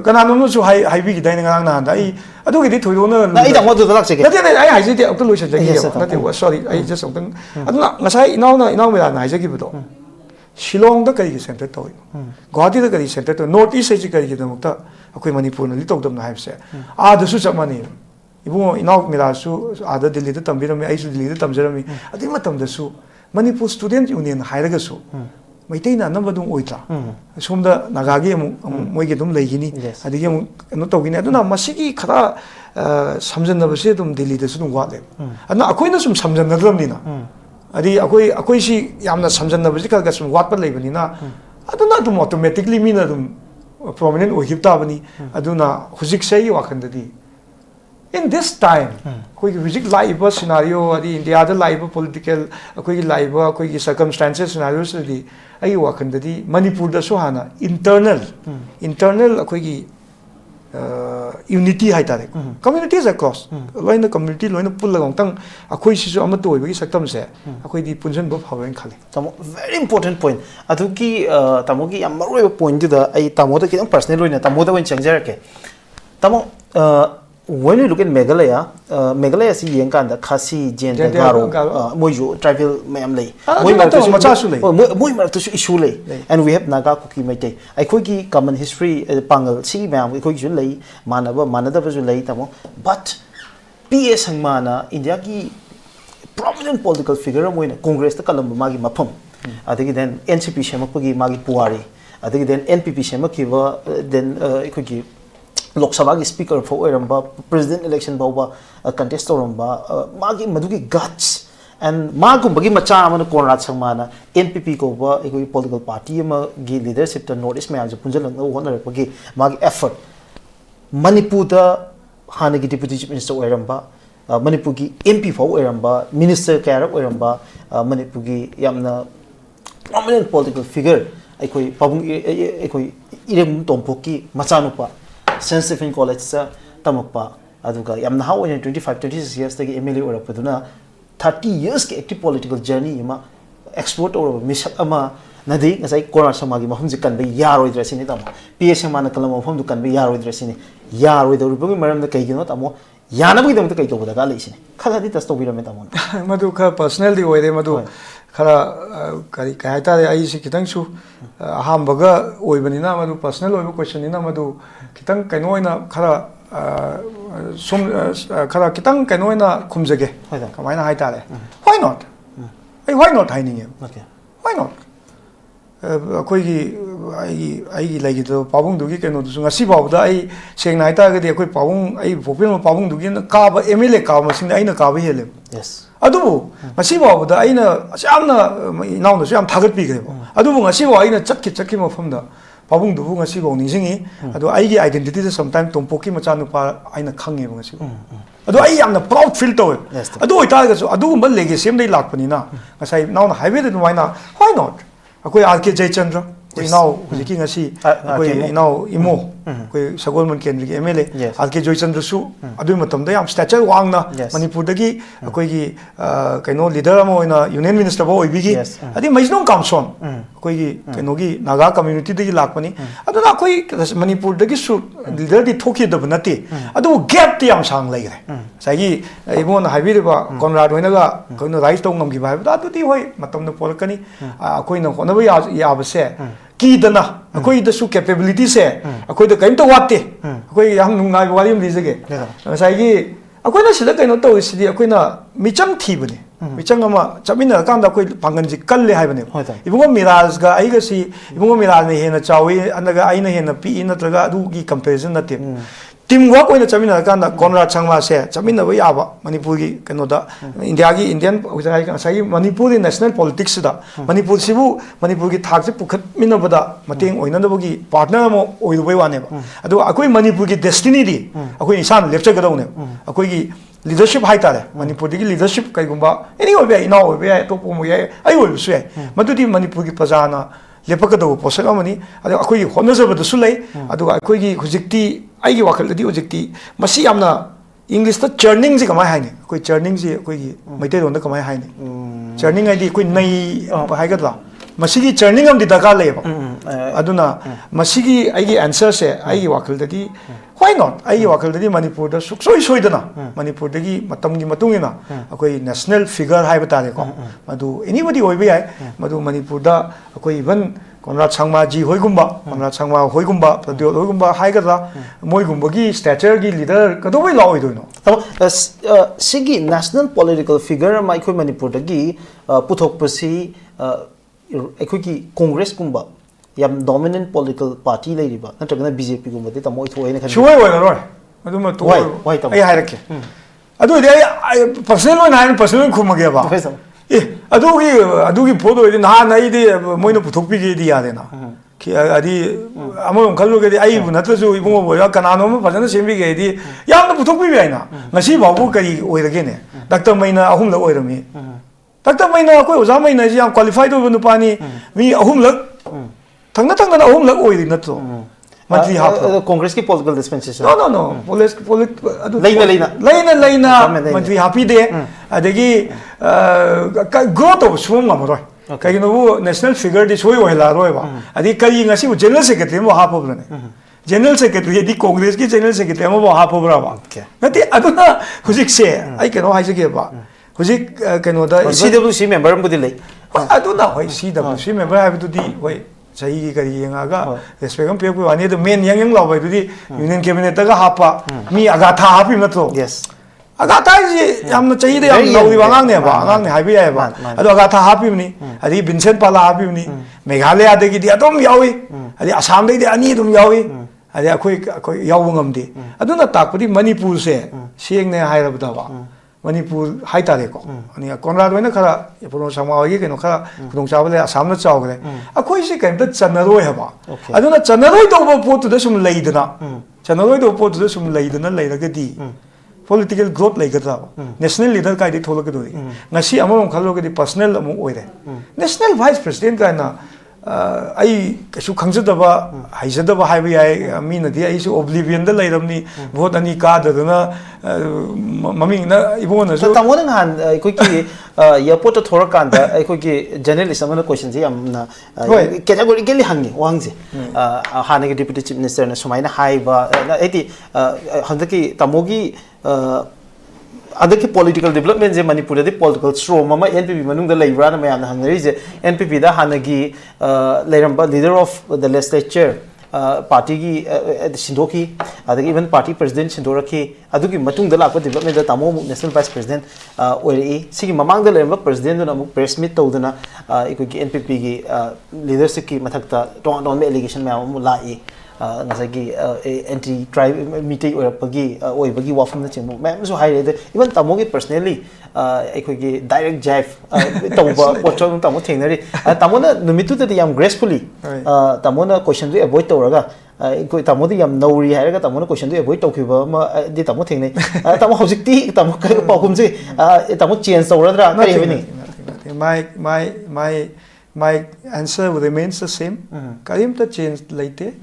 Speaker 2: kana no su hai bi gi dai ngang na da ai adu gi di thoi na
Speaker 1: ai da mo du lak se ke
Speaker 2: na ai hai je de ok lo se je gi na te sorry ai just something adu na ngasai inau me la na hai je gi bu do Shillong da kari center to Guwahati da kari center to North East se kari da mukta akoi Manipur na litog dam na haib se da su chamani ibu inau mira su ada Delhi da tambira me ai su Delhi da tamjara me adi matam da su Manipur Student Union hairaga su maitai na namba dum oita somda nagagi moi ge dum leigini adigi no togini aduna masigi khara samjan na base dum Delhi da su dum wa le adna akoi na sum samjan na dum ni na adi akoi si yamna samjan na base ka sum wat pa leibani na aduna dum automatically mina dum prominent ohip ta bani aduna hujik sei wakandadi in this time koi hujik live scenario adi India da live political koi live koi circumstances scenarios di ai wakandadi Manipur da so hana internal koi unity hai tare communities across loina community loina pulla gong tang akoi si so ama toi bagi saktam se akoi di punjan bo phawen khale
Speaker 1: tamo very important point aduki tamo ki amaro point da ai tamo da ki personal loina tamo da wen changjar ke tamo when you look at Meghalaya si yeng kan da khasi jen da garo moi jo tribal mayam lei moi mar to issue lei and we have naga kuki maitai ai khoi ki common history pangal si mayam khoi ki lei manada ba ju lei tamo but PS hangmana India ki prominent political figure moina Congress ta kalam magi mafam adagi then NCP shemakpagi magi puari adagi then NPP shemakhiba then khoi ki Lok Sabha ki speaker for Eramba president election bawa contest oramba magi madugi guts and magum bagi macha amana Konrad Sangmana NPP ko ba ekoi political party ma gi leadership ta notice me aju punjal na honor bagi magi effort Manipur da hana gi deputy chief minister Eramba Manipur gi MP for Eramba minister kaya Eramba Manipur gi yamna prominent political figure ekoi pabung ekoi irem tompoki macha nupa Saint Stephen College sa tamakpa aduga yamna how in 25-26 years tagi MLA ora paduna 30 years ki active political journey ma export or misak ama nadi ngasai Konrad Samagi mahum jikan be yaroi dressini tamo PS mana kalam mahum dukan be yaroi dressini yaroi do rubi maram da kai gino tamo yana bi dam ta kai to boda ga leisini khala di tas to bi rame tamo
Speaker 2: madu kha personal di oire madu khara kari kai ta ai si kitang su aham baga oibani na madu personal oibu question ni na madu kitang kainoina khara sum khara kitang kainoina khumjage kamaina hai ta le why not why not hiding him okay why not koi gi ai lagi to pabung dugi kaino du ngasi babu da ai seng nai ta ga de koi pabung ai bopel pabung dugi na ka ba MLA ka ma sing ai na ka ba hele
Speaker 1: yes
Speaker 2: adubu ngasi babu da ai na amna inaw na so am thagat pi ge adubu ngasi wa ai na chakki mafam da pabung du ngasi go ningsingi adu ai gi identity da sometime tompoki macha nu pa ai na khange ngasi adu ai amna proud feel to adu oi ta ga so adu ba lege sem dai lak pani na ngasai naw na highway da na why not akoi RK Jayachandra koi now hujiki ngasi akoi now imo koi Sagolman Kendri ki MLA RK Jayachandra su adu matam da yam stature wangna Manipur dagi akoi gi kaino leader amo ina union minister bo oibi gi adi maisnong kamson akoi gi kaino gi naga community dagi lakpani adu na akoi Manipur dagi su leader di thoki da banati adu gap ti yam sang lai re sagi ibon highway ba Konrad hoina ga kaino rise tong ngam gi ba adu ti hoi matam na polkani akoi na honaba ya base ki dana akoi da su capability se akoi da kaim to watte akoi yam nungai wari mi jage sagi akoi na sida kaino to sidi akoi na michang thi bane michang ama chamina kan da akoi pangan ji kalle hai bane ibungo Miraj ga ai ga si ibungo Miraj ne hena chawi anaga ai na hena pi na traga adu gi comparison na te team work oina chamina kana Conrad Sangma se chamina ba yaba Manipur gi kanoda India gi Indian ujai ka sai Manipur national politics da Manipur sibu Manipur gi thak se pukhat mina bada mateng oina da gi partner mo oi bai wane ba adu akoi Manipur gi destiny di akoi isan lepcha ga dawne akoi gi leadership hai tare Manipur gi leadership kai gumba any oi bai ina oi bai to pomo ye ai oi su ye madudi Manipur gi prajana lepakado posaka mani adu akoi honajaba da su lei adu akoi gi hujikti I वाखल the ओजेक्टी Masih यामना English ता चर्निंग से कमाय हाइने कोई चर्निंग से कोई मैते रोंदा कमाय हाइने चर्निंग आईदी कोई नई हाइगदला मसी की चर्निंग हम दी दका लेबा अदुना मसी की आईगी आंसर से आईगी वाखल ददी व्हाई नॉट आईगी वाखल ददी मणिपुर दा सुक्सोय सोयदना मणिपुर दगी मतम की मतुंगिना कोई नेशनल फिगर हाइबा तारे को मदु एनीबॉडी होइबे आय मदु मणिपुर दा कोई even Conrad Sangma ji hoigumba Conrad Sangma hoigumba Pradyot hoigumba haigada moigumba gi stature gi leader kado bai laoi doino
Speaker 1: tamo sigi national political figure mai khoi Manipur da gi puthok pasi ekhoi ki congress gumba yam dominant political party lai riba natragana BJP gumba de tamo ithoi na
Speaker 2: khan shuai wala roi aduma to ai hairake adu de ai personal na personal khumage ba अदुगी फोटो इदि नहा नई दि मोइनो पुथोकपि गे दि यादेना कि अदि अमो खल्लो गे दि आई नत्रसु इबुंगो बोया कनानो म फजन सेमबि गे दि यामना पुथोकपि बियाइना ngasi बाबु करी ओइरगेने डॉक्टर मैना अहुम लग ओइरमी डॉक्टर मैना कोइ ओजा मैना जि याम क्वालिफाइड ओइबो नुपानी मी अहुम लग थंगना थंगना अहुम लग ओइदि नत्रो मंत्री हाफ
Speaker 1: कांग्रेस की पॉलिटिकल डिस्पेंसेशन
Speaker 2: नो पुलिस लेना मंत्री हाफी दे अदगी ग्रोथ ऑफ सुम मरो कगिनो नेशनल फिगर दि सोय ओहला रोयबा अदि करी ngasi जनरल सेक्रेटरी मो हाफबने जनरल सेक्रेटरी दि कांग्रेस की जनरल सेक्रेटरी मो हाफबराबा नति अदुना हुजिक से आई केनो हाइजगे बा हुजिक केनो दा
Speaker 1: CWC मेंबर बुदि ले
Speaker 2: अदुना होय CWC मेंबर हाबिदुदि होय सही की करी यंगागा रेस्पेक्ट हम पेपु वानी तो मेन यंग लावै दुदि यूनियन कैबिनेट गा हापा मी अगाथा हापि नतो
Speaker 1: यस
Speaker 2: अगाथा जी यामना चाहिए दे याम लौदि वांगांग ने बा आंगांग ने हाबि याय बा अदो अगाथा हापि नि अदि विंसेंट पाला हापि नि मेघालय आदगी दि अदम यावी अदि असम दे अनि दुम यावी अदि अखोय याव ngam दि अदुना ताकपदि मणिपुर से सेंग ने हायरबदा बा मणिपुर हाई तारे को अनि कोनराद वैना खरा पुरो समावगी केनो खरा खुदोंग चाबले आसाम न चावगले अखोय से केमत चनरोय हबा अदुना चनरोय तो पोत द सुम लेइदना चनरोय तो पोत द सुम लेइदना लेरगदी political growth लेगदा नेशनल लीडर काइदि थोलगदोइ ngasi amom khalogedi personal amu oire national vice president kana आई कछु खंगजदबा हाइजदबा हाइबा याय मीनदि आइसु ओब्लिवियन द लैरमनी भोट अनि काददना ममिंग न इबोन सो
Speaker 1: तमोन हान कोइ की एयरपोर्ट थोर कांदा कोइ की जर्नलिस्ट अमन क्वेश्चन जे हमना कैटेगोरिकली हंगे वांगजे हाने के डिप्टी चीफ मिनिस्टर ने सुमाइना हाइबा एति हंदकी तमोगी अदकी पॉलिटिकल डेवलपमेंट जे मणिपुर दे पॉलिटिकल स्ट्रोम मा एनपीपी मनुंग द लेब्रा न मयाम हंगरी जे एनपीपी दा हानगी लेरंबा leader of the legislature party की सिंधोकी अदगी इवन पार्टी प्रेसिडेंट सिंधोरखी अदुगी मतुंग द लाको डेवलपमेंट द तामो नेशनल वाइस प्रेसिडेंट ओइरी सिगी ममांग द लेरंबा प्रेसिडेंट न अमुक प्रेस मीट तौदना इकोगी एनपीपी की लीडरशिप की मथकता टोन टोन एलिगेशन मयाम लाई ngasagi anti tribe meeting oibagi wafam na chingmo ma'am so high even tamogi personally ekhoi direct jive tawba pochong tamo thengnari tamona numitu de yam gracefully tamona question do avoid tawraga ekhoi tamodi yam nauri hairaga tamona question do avoid tawkhiba ma di tamo thengnai tamo hojikti tamo ka pakumje tamo change tawradra kari hebini my answer remains the same. Karim ta change laite.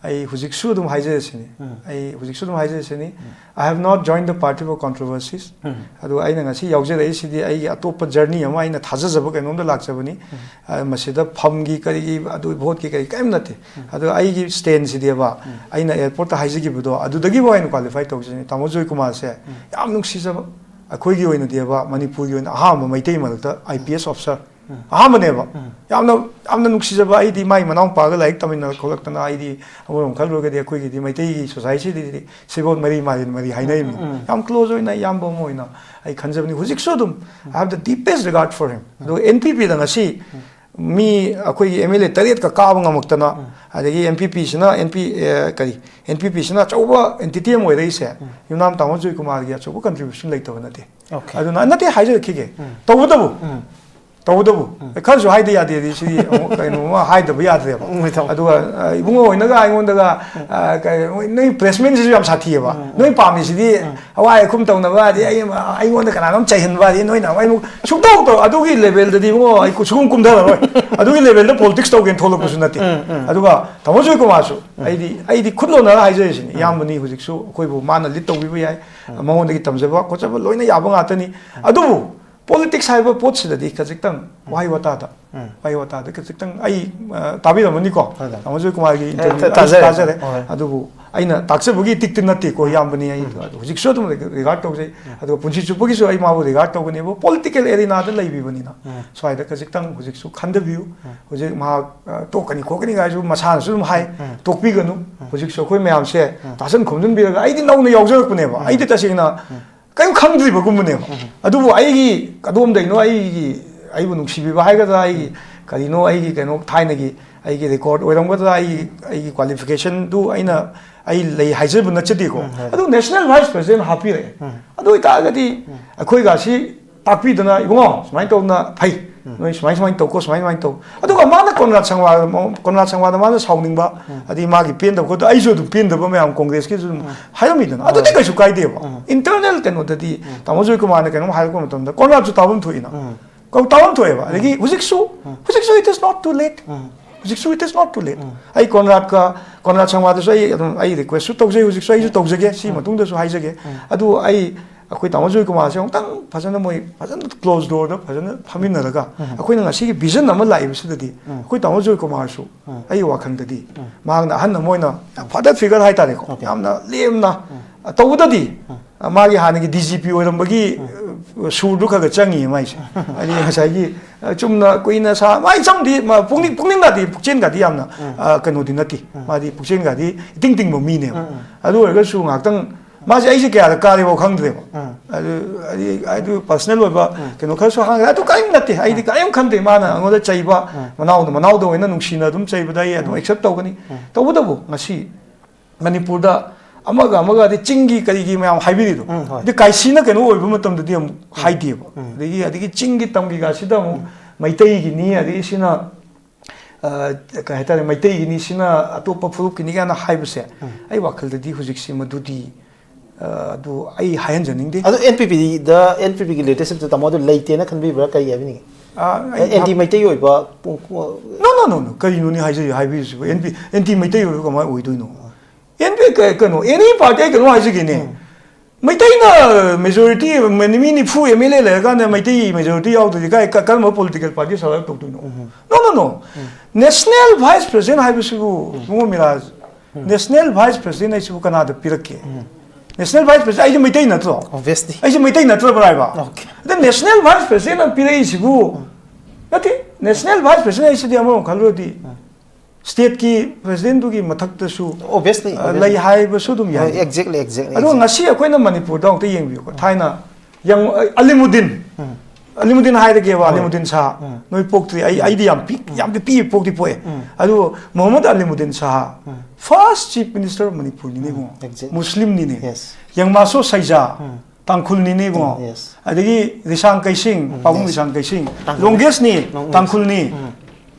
Speaker 1: I hujiksu dum haije sini. I have not joined the party for controversies. Adu I na ngasi yauje dai sidi I atop journey ama I na thaja jaba kanom da lakchabani. Masida phamgi kari adu vote ki kari kaim nate. Adu I gi stand sidi ba. I na airport ta haije gi budo adu dagi bo I na qualify tawjini. Tamojoi Kumar se yam nuksi jaba. Akhoi gi oina diaba Manipur gi oina aham maitai malta IPS officer. 아마네바 야암나 눅시자바 아이디 마이 마나옹 파가 라이ክ तमिना खोलक्तना आइदी अमरम खलरोगदि अखोइगिदि मैतैगी society सिबोन मरी हाइनाइमि याम क्लोज होइना याम बम होइना आई खनजबनि हुजिकसो दुम I have the deepest regard for him दो एनपीपी द ngasi
Speaker 2: mi akoi MLA tariat ka ka bang amuktana adagi MPP sina NPP sina chauba entity mo rei se yunam tamo joi kumar gi chauba contribution lei to na te aduna na te haije khige tawdabu khansu haide ya de si kaino ma haide bu ya de aduga ibungo oinaga aingondaga nei placement si yam sathi ba noi pami si di awai khum tawna ba di aingonda kana nam chaihan ba di noi na wai sukdo to adugi level da di bungo ai kusum kum da ba adugi level da politics to gen tholo kusu nati aduga tamojoi ko masu ai di khudlo na haije si yam ni hujik su koi bu mana lit to bi ba yai mawon gi tamjaba ko chaba loina yaba ngatani adubu politics 하이버 포츠다디 가직당 와이와타다 와이와타다 가직당 아이 답이라면니고 아무저 그마기 인터뷰 따자래 아두부 아이나 닥서부기 틱틱나티 고 ямб니 아이 후직 쇼도 리가트 오제 아두 분치 주부기서 아이 마부 리가트 오고니 political 에리나다 라이비버니나 소아이다 가직당 후직 수 칸더뷰 후직 마 똑하니 고그니 가지고 마산 좀 하이 똑비거누 후직 쇼 코이 매암세 다선 검준비가 아이디 나오는 여적분에봐 아이디 다시나 그냥 감들이 먹으면요. 아두부 아이기 가도움도 이노 아이부 농시비바 하이가다 아이기 가리노 아이기 그노 타이너기 아이기 레코드 이런 것도 아이기 퀄리피케이션도 아이나 아이 레이 하이즈분 넣치디고 아두 내셔널 바이스 프레지던트 하피래 아두 이따가디 거기 가시 딱비드나 이거 스마이 또나 파이 noi smai to ko smai to aduga mana konrad sangwa mana sauning ba adi ma gi pen da ko ai jo du pen da ba me am congress ki ju hayami da adu de su kai de ba internal ken da di tamojoi ko mana ken ha ko tom da konrad ju tabum thoina ko tabum thoe ba legi hujiksu it is not too late hujiksu it is not too late ai konrad sangwa da ai request su to je hujiksu ai ju to je ge si ma tung da su hai je ge adu ai अखोई तामोजोई को मासे तंग फजन मोई फजन क्लोज डोर द फजन फमिनरगा अखोई नंगा सिगी विजन अमा लाइब सिददी अखोई तामोजोई को मारसु आई वाखंददी मांगना हन मोइना फादर फिगर हाय तारे को यामना लेमना तौददी मागी हानगी डीजीपी ओरमबगी सुरदु खगा चंगी माइसे अनि हसागी चुमना कोइना सा माइ चंगदी पुंगनिंग दादी पुचेन गादी यामना कनोदी नती मादी पुचेन गादी टिंग टिंग मो मीने अदु ओरगसु ngakतंग मासे ऐसे क्या कार्य वो खंगद्रेबो अदु पर्सनल ओबा केनो खसो हांग अदु काइम नते आइदि काइम खंदे माना अंगोदा चैबा मनाउदो ओइना नुंगसिना दुम चैबदा अदु एक्सेप्ट तौगनी तौबदबो ngasi मणिपुर दा अमगा दि चिंगी करिगी मयाम हाइबिरिदो दि काइसिना केनो ओइबो मतम ददि हम हाइदिबो दि चिंगी तमगी गासिदा मु मैतैगी नि अदि सिना कहता मैतैगी नि सिना अतोप फुरुप किनि गाना हाइबसे आई वाखल ददि हुजिक्सि मदुदि अदु आई हायन जनिंग दे
Speaker 1: अदु NPP की लेटेस्ट तो तमोदो लेते ना खनबी बरा कई याबिनी एंटी मैते योइबा
Speaker 2: नो कई नुनी हाइबी एंटी मैते योइबा कमा ओइदुइनो NPP कनो एनी पार्टी कनो हाइजिगिने मैते ना मेजॉरिटी मिनी फु MLA लेगा ने मैते मेजॉरिटी आउट दि काय कर्म पॉलिटिकल पार्टी सवाल तोक्तुइनो नो नेशनल वाइस प्रेसिडेंट हाइबिसु मुगो मिराज नेशनल वाइस प्रेसिडेंट आइसु कना द पिरके नेशनल वाइस प्रेसिडेंट आई मैते नत्रो
Speaker 1: ऑब्वियसली
Speaker 2: आई मैते नत्रो बराइबा okay the national vice president पिरई सिबु नति नेशनल वाइस प्रेसिडेंट आई सिदि अमो खलरोदि स्टेट की प्रेसिडेंट दुगी मथक तसु
Speaker 1: ऑब्वियसली
Speaker 2: लई हाइबो सु दुम याइ
Speaker 1: एग्जैक्टली
Speaker 2: अदो ngasi अखोइना मणिपुर दा उते येंबियो को थाइना यंग अलिमुद्दीन हाइदगे वा अलिमुद्दीन शाह नोइ पोक्ति आइदि याम पी पोक्ति पोए अदो Mohammad Alimuddin Shah first chief minister of Manipur नि गो मुस्लिम नि ने यंग मासो सैजा तांखुल नि ने गो अदगी रिसांग कैसिंग पाबुंग रिसांग कैसिंग लोंगेस्ट नि तांखुल नि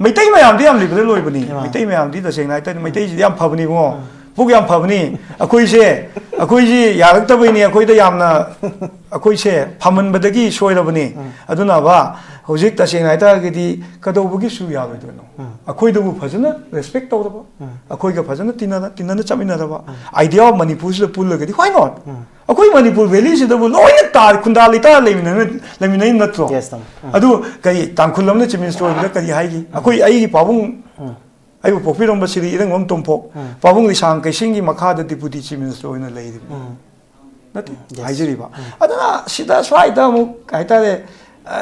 Speaker 2: मैतै मयाम दि याम लिबरे लोइबनि मैतै मयाम दि दसेंग नाइ तै मैतै याम फबनि गो पुग याम फबनि अखोइजे यारक्तबैनि अखोइदा यामना अखोइसे फमनबदगी सोइरबनि अदुना बा होजिक तसेंग नाइ तागदि कदौबगी सु याबैदनो अखोइदबु फजना रेस्पेक्ट तौरबा अखोइगा फजना तिनना चमिनरबा आइडिया ऑफ मणिपुर से पुलगदि व्हाई नॉट अखोइ मणिपुर वैली सिदबु लोइना तार खुंदा लिता लेमिनै नत्रो अदु कई तांखुलमने चीफ मिनिस्टर ओइबदा करी हाइगी अखोइ आइगी पाबुंग आइबु पोपिरम बसिरि इरंगम तोमफोक पाबुंग लिसांग कैसिंगी मखादा डिप्यूटी चीफ मिनिस्टर ओइना लेइदि नति हाइजरिबा अदना सिदा स्वाइदा मु काइतारे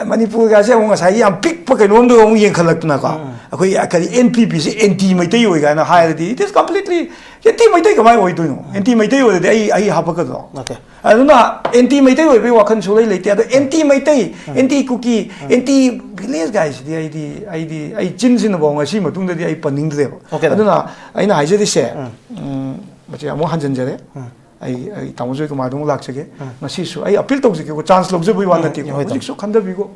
Speaker 2: Manipur ga se among sai yam pick pa kainom do among yeng khalak na ka akoi akari NPP se NT mai tai oi ga na hairadi it is completely NT mai tai kamai oi do no NT mai tai oi de ai ha pa ka do
Speaker 1: okay
Speaker 2: aduna NT mai tai oi be wakhan sulai leite ado NT mai tai NT kuki NT village guys di ai chin sin bo ngasi matung da di ai paning de aduna aina haije di se machi among hanjan jare ai tamujo ko madung lak chege ngasi su ai appeal tawse ko chance lok je bui wan nati ko su khanda bi ko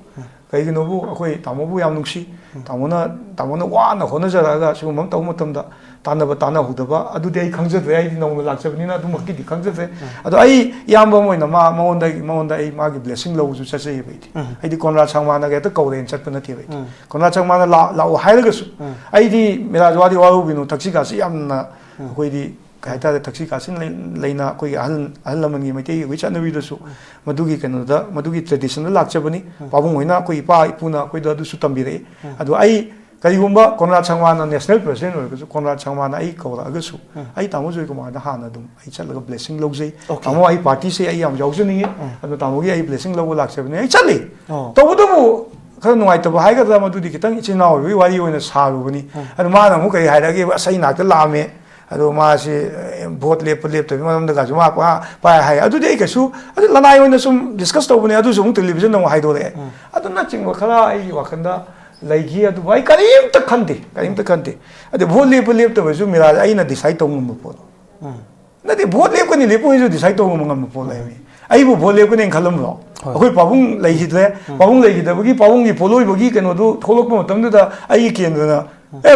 Speaker 2: kai gi no bu akoi tamu bu yam nungsi tamona wa na hona jara ga su mam taw matam da tana hu da ba adu de ai khangje de ai no lak che ni na du makki di khangje de adu ai yam ba moi na maon da ai ma gi blessing lo su cha che bi ti ai di konra changma na ga ta ko ren chat pa na ti bi konra changma na la hai ga su ai di mera jwa di wa bu no taxi ga si yam na akoi di kaita de taxi kasin leina koi ahal lamangi maitei wi chanawi da su madugi kanu da madugi traditional lakchabani pabung hoina koi pa ipuna koi da du su tambire adu ai karigumba konrad changwana national president oi ku konrad changwana ai ko da ga su ai tamu joi ko ma da hana dum ai chalaga blessing logjai tamu ai party se ai yam jawjani adu tamu gi ai blessing logo lakchabani ai chali to bu khara nuai to hai ga da madudi kitang ichina oi wari oina saru bani adu ma na mu kai hai da ge asai na ka lame ado maasi vote lep to ma da ga ma pa hai adu dei ka su adu lanai oina sum discuss to bune adu sum television no hai do le adu na ching khala ai wakhanda laigi adu bai karim ta khande adu vote lep to su miraj ai na decide to ngum po na de vote lep ko ni lep ko decide to ngum po lai mi ai bu vote lep ko ni khalam ro akoi pabung lai hidre pabung lai hidre bagi pabung ni poloi bagi keno do tholok mo tam da ai ken na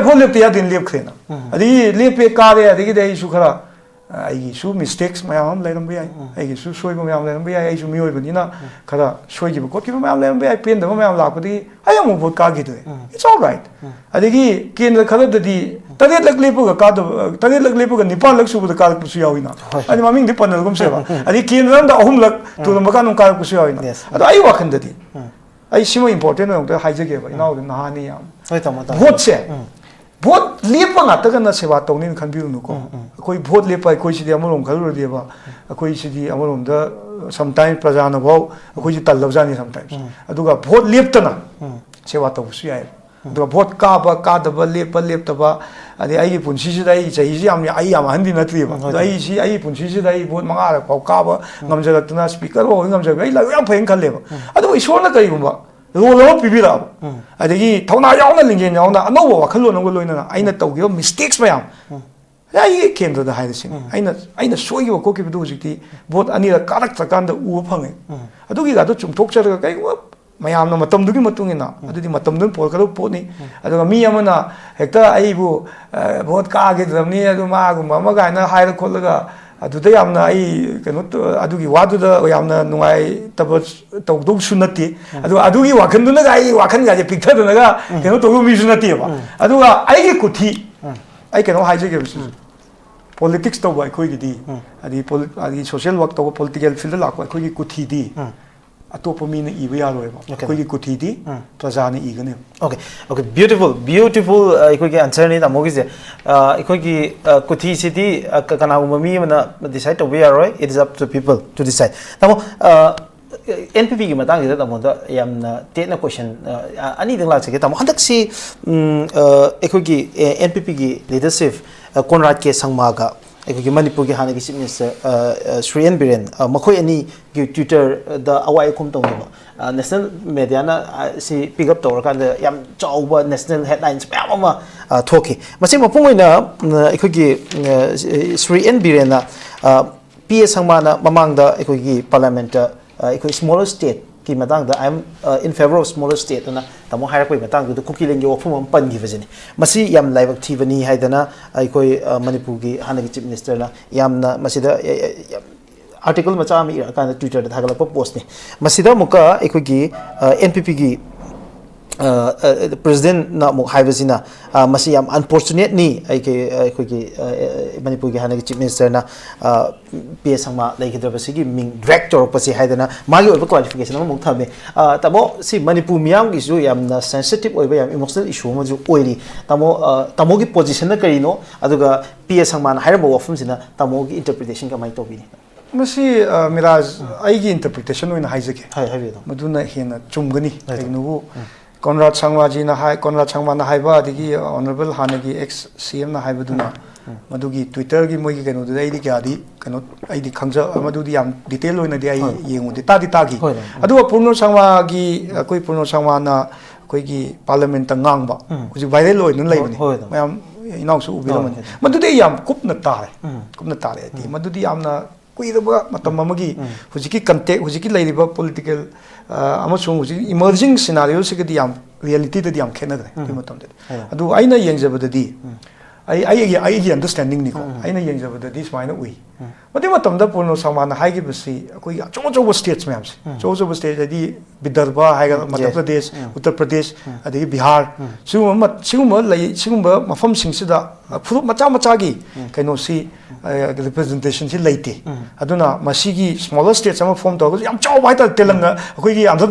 Speaker 2: vote lep ya din lep khena adi lep pe ka re adi dei su khara ai su mistakes mayam lai ram bi ai su soi ko mayam lai ram bi ai su mi oi bani na khara soi gi ko ki mayam lai ram bi ai pen da mayam la ko di ai am vote ka gi de it's all right adi gi ken da khara da di tare lak lep ga nipal lak su da ka ku su yawina ani maming di panel gum se ba adi ken ram da ahum lak tu ram ka nung ka ku su yawina ado ai wa khan da di ai simo important no da haije ge ba ina na ha ni yam vote se vote lepa nga ta na sewa tawnin khan biu nu ko koi vote lepa koi si di amolom khalu de ba koi si di amolom da sometimes prajana go koi ji tal lawjani sometimes aduga vote lepta na sewa taw su ya aduga vote ka da ba lepta ba adi ai punsi si dai chai ji am ai am handi na tri ba ai si ai punsi si dai vote manga ra pau ka ba ngam jaga tuna speaker ho ngam jaga ai la yam phain khan le ba adu isor na kai ba lo pibira adagi thona yauna lingen yauna no wa khalo no loina aina tawgi mistakes mayam ai kendra da haidasing aina soi wa ko ki du jikti bot ani ra karak takan da u phange adugi ga do chumthok chara kai mayam na matam dugi matungina adudi matam dun por kalo poni aduga mi amana hekta ai bu bot ka ge dramni adu ma gu ma ga na haira khollaga aduda yamna ai keno adugi wadu da yamna nungai tabot tawdog sunati adugi wakhan duna ga ai wakhan ga je picture duna ga keno to mi sunati ba aduga ai gi kuthi ai keno haije ge politics to ba khoi gi di adi social work to political field la ko khoi gi kuthi di atop mi na ibe ya roi ba khoi gi kuthi di prajani igane
Speaker 1: okay beautiful khoi gi answer ni amogi je khoi gi kuthi city kana mi na decide to be roi it is up to people to decide tamo NPP gi matang gi tamo da yamna te na question ani ding la che tamo handak si khoi gi NPP gi leadership Konrad ke sangma ga ekoi Manipur gi hana gi chief minister Sri N Biren makhoi ani gi Twitter da awai kum tong ba national media na si pick up tor kan da yam chawba national headlines pa ma thoki masi mapung ina ekoi gi Sri N Biren na PS sangma na mamang da ekoi gi parliament ekoi smaller state ki matang da I'm in favor of smaller state na tamo haira koi matang da kuki lengi ofum pan gi vajani masi yam laibak thivani haidana aikoi Manipur gi hana gi chief minister na yamna masida article macha mi ira kan Twitter da thagala post ni masida muka aikoi gi NPP gi president na mu haibasina masi yam unfortunate ni aikoi gi Manipur gi hana gi chief minister na PS sangma laigidabasi gi ming director pasi haidana magi oiba qualification ma muk thame tamo si Manipur miyam gi su yam na sensitive oiba yam emotional issue ma ju oili tamo gi position na karino aduga PS sangma na hairabo wafum sina tamo gi interpretation ka mai to bi
Speaker 2: masi miraj aigi interpretation oina haijake
Speaker 1: hai hai bi
Speaker 2: maduna hena chumgani kainu Conrad Sangwa ji na hai Conrad Sangwa na haiba digi honorable hanagi ex CM na haibaduna madugi Twitter gi moi gi kainu dai di kya di kainu ai di khangja madudi yam detail oina di ai yengu di ta gi adu Purno Sangwa gi koi Purno Sangwa na koi gi parliament ta ngangba kuji viral oina laibani mayam inau su ubiramani madudi yam kupna tare di madudi yamna kuiraba matam amagi hujiki context hujiki lairiba political amasung hujiki emerging scenario sigadi yam reality da yam khenagre di matam de adu aina yengjabadadi ai understanding ni ko aina yengjabadadi smaina ui mate matam da Purno Sangwana haigi basi koi acho states mayam se acho state adi Vidarbha haiga Madhya Pradesh Uttar Pradesh adi Bihar sigumba mafam singsida furup macha gi kaino si representation si leite aduna masigi smaller states ama form to yam chaw bai ta Telangana koi gi Andhra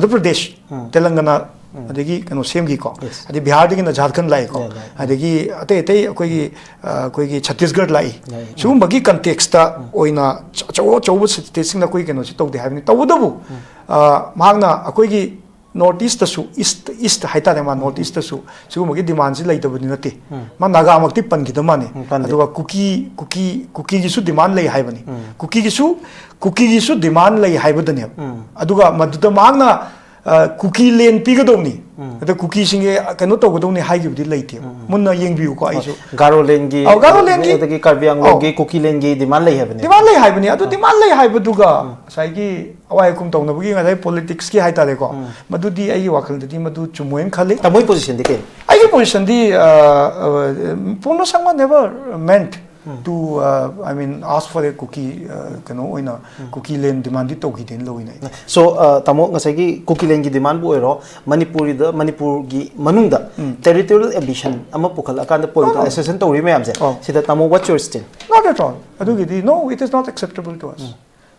Speaker 2: Pradesh Telangana adigi kano sem gi ko adi Bihar digi na Jharkhand lai ko adigi ate koi gi Chhattisgarh lai sigumba gi context ta oina chaw states sing na koi kano si to de havni tawdabu magna akoi gi North East su East haita de ma North East su sigumba gi demand si laitabani nate ma naga amakti pan gi damani aduga cookie gi su demand lai haibani cookie gi su demand lai haibadane aduga maduda magna cookie lane pigadoni ada cookie singe kano togodoni haigibdi laite munna yengbiu ko aisu
Speaker 1: garo lane gi adagi karbiang logi cookie lane gi demand lai haibani adu demand lai haibaduga saigi awai kum tongnabugi ngai politics ki haitare ko madudi ai wakal dadi madu chumoen khale tamoi position di ke ai position di Purno Sangwa never meant to I mean ask for a cookie kano oina cookie lane demand to gi den loina so tamo ngasai gi cookie lane gi demand bu ero Manipur gi manungda territorial ambition ama pukal akanda political assessment to ri mayam je sida tamo what's your stand
Speaker 2: not at all adu gi no it is not acceptable to us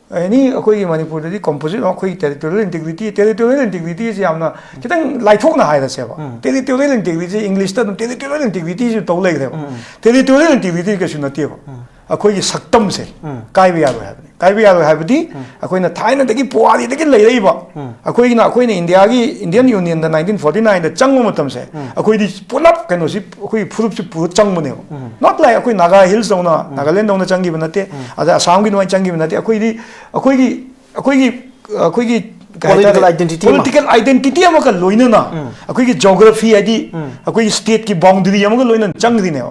Speaker 2: any akoi Manipur di composite akoi territorial integrity is yamna kitang laithok na haira seba territorial integrity English ta territorial integrity ju to lai re territorial integrity ka sunati ba akoi gi saktam se kai bi yaro habdi akoi na thaina dagi puari dagi lai rei ba akoi na Indian Union da 1949 da changmo matam se akoi di pulap kano si akoi furup si puru changmo ne not like akoi Naga Hills dona Nagaland dona changi banate ada Assam gi no changi banate akoi gi political identity amaka loina na akoi gi geography adi akoi state ki boundary amaka loina changri ne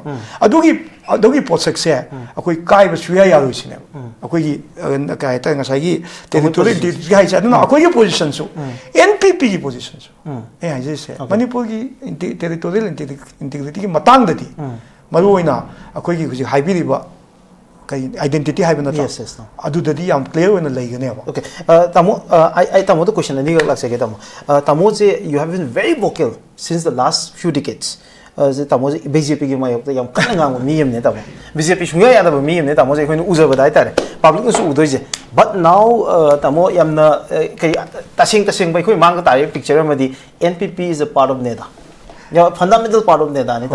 Speaker 2: adugi posek se akoi kai ba suya ya loisine akoi gi kai ta ngasai gi territorial integrity hai cha na akoi gi position su NPP gi position su ai se Manipur gi territorial integrity gi matang dadi maruina akoi gi haibi ba identity hai bana adu dadi yam clear oina laigane ba
Speaker 1: okay tamo I tamo the question ani lak se ke tamo je you have been very vocal since the last few decades je tamo je BJP gi mayok ta yam kan ngang mi yem ne tamo BJP shunga ya da mi yem ne tamo je khoi uza ba dai tare public su udoi je but now tamo yam na kai tasing bai khoi mang ka tare picture ma di NPP is a part of NEDA yeah, fundamental part of NEDA ni